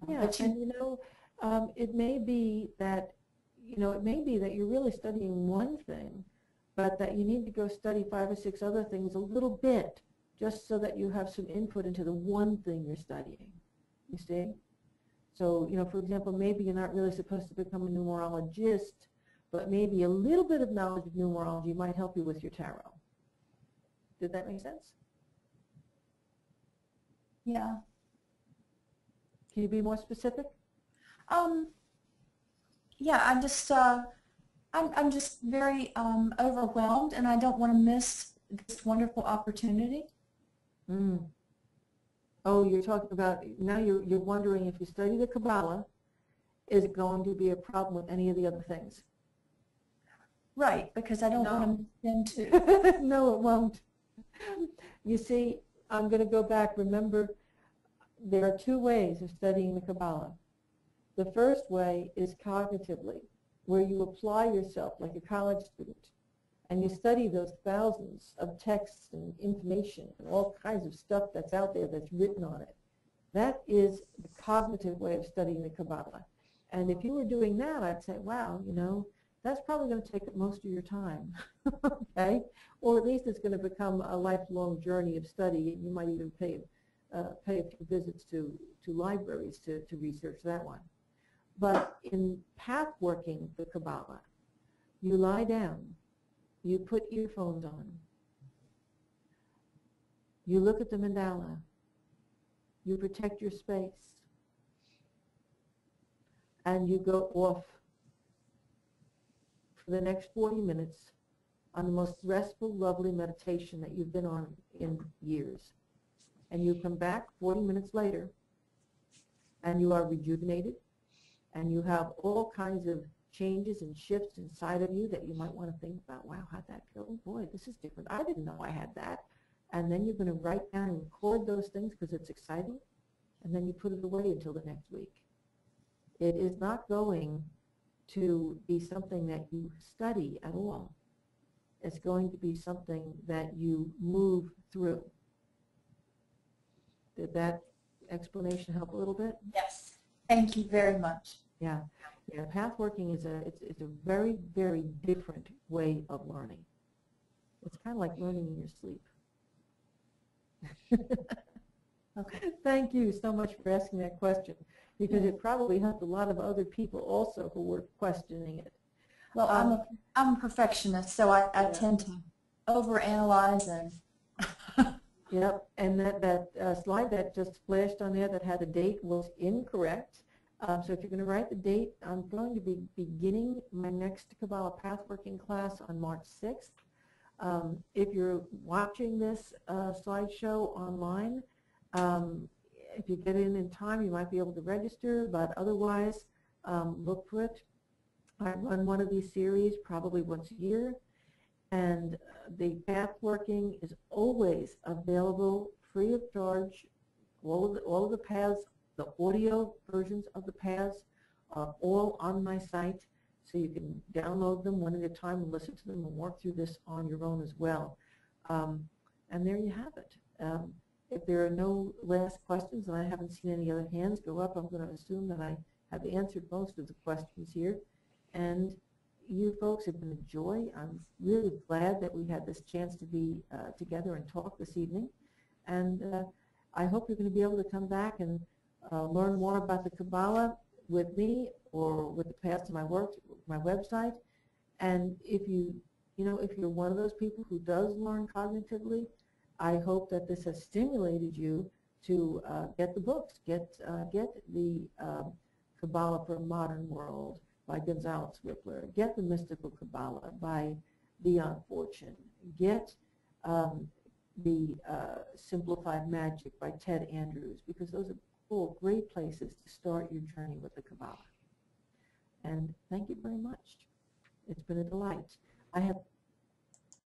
Yeah, and it may be that you're really studying one thing, but that you need to go study 5 or 6 other things a little bit, just so that you have some input into the one thing you're studying. You see? So, for example, maybe you're not really supposed to become a numerologist, but maybe a little bit of knowledge of numerology might help you with your tarot. Did that make sense? Yeah. Can you be more specific? Yeah, I'm just very overwhelmed, and I don't want to miss this wonderful opportunity. Mm. Oh, you're talking about, now you're wondering if you study the Kabbalah, is it going to be a problem with any of the other things? Right, because I don't No. want to miss them too. No, it won't. You see, I'm going to go back. Remember, there are two ways of studying the Kabbalah. The first way is cognitively, where you apply yourself like a college student, and you study those thousands of texts and information and all kinds of stuff that's out there that's written on it. That is the cognitive way of studying the Kabbalah. And if you were doing that, I'd say, wow, you know, that's probably going to take up most of your time, okay? Or at least it's going to become a lifelong journey of study. You might even pay a few visits to libraries to research that one. But in pathworking the Kabbalah, you lie down, you put earphones on, you look at the mandala, you protect your space, and you go off for the next 40 minutes on the most restful, lovely meditation that you've been on in years. And you come back 40 minutes later, and you are rejuvenated, and you have all kinds of changes and shifts inside of you that you might want to think about. Wow, how'd that go? Oh boy, this is different. I didn't know I had that. And then you're going to write down and record those things because it's exciting, and then you put it away until the next week. It is not going to be something that you study at all. It's going to be something that you move through. Did that explanation help a little bit? Yes. Thank you very much. Yeah. Yeah, pathworking is it's a very, very different way of learning. It's kind of like learning in your sleep. Okay. Thank you so much for asking that question, because it probably helped a lot of other people also who were questioning it. Well, I'm a perfectionist, so I tend to overanalyze and Yep, and that slide that just flashed on there that had a date was incorrect. So if you're going to write the date, I'm going to be beginning my next Kabbalah Pathworking class on March 6th. If you're watching this slideshow online, if you get in time, you might be able to register, but otherwise, look for it. I run one of these series probably once a year, and the pathworking is always available free of charge. All of the paths, the audio versions of the paths are all on my site, so you can download them one at a time and listen to them and work through this on your own as well. And there you have it. If there are no last questions, and I haven't seen any other hands go up, I'm going to assume that I have answered most of the questions here. And you folks have been a joy. I'm really glad that we had this chance to be together and talk this evening. And I hope you're going to be able to come back and learn more about the Kabbalah with me or with the paths of my work, my website. And if if you're one of those people who does learn cognitively, I hope that this has stimulated you to get the books, get the Kabbalah for a Modern World by Gonzalez Whippler, get the Mystical Kabbalah by Leon Fortune, get the Simplified Magic by Ted Andrews, because those are all great places to start your journey with the Kabbalah. And thank you very much. It's been a delight. I have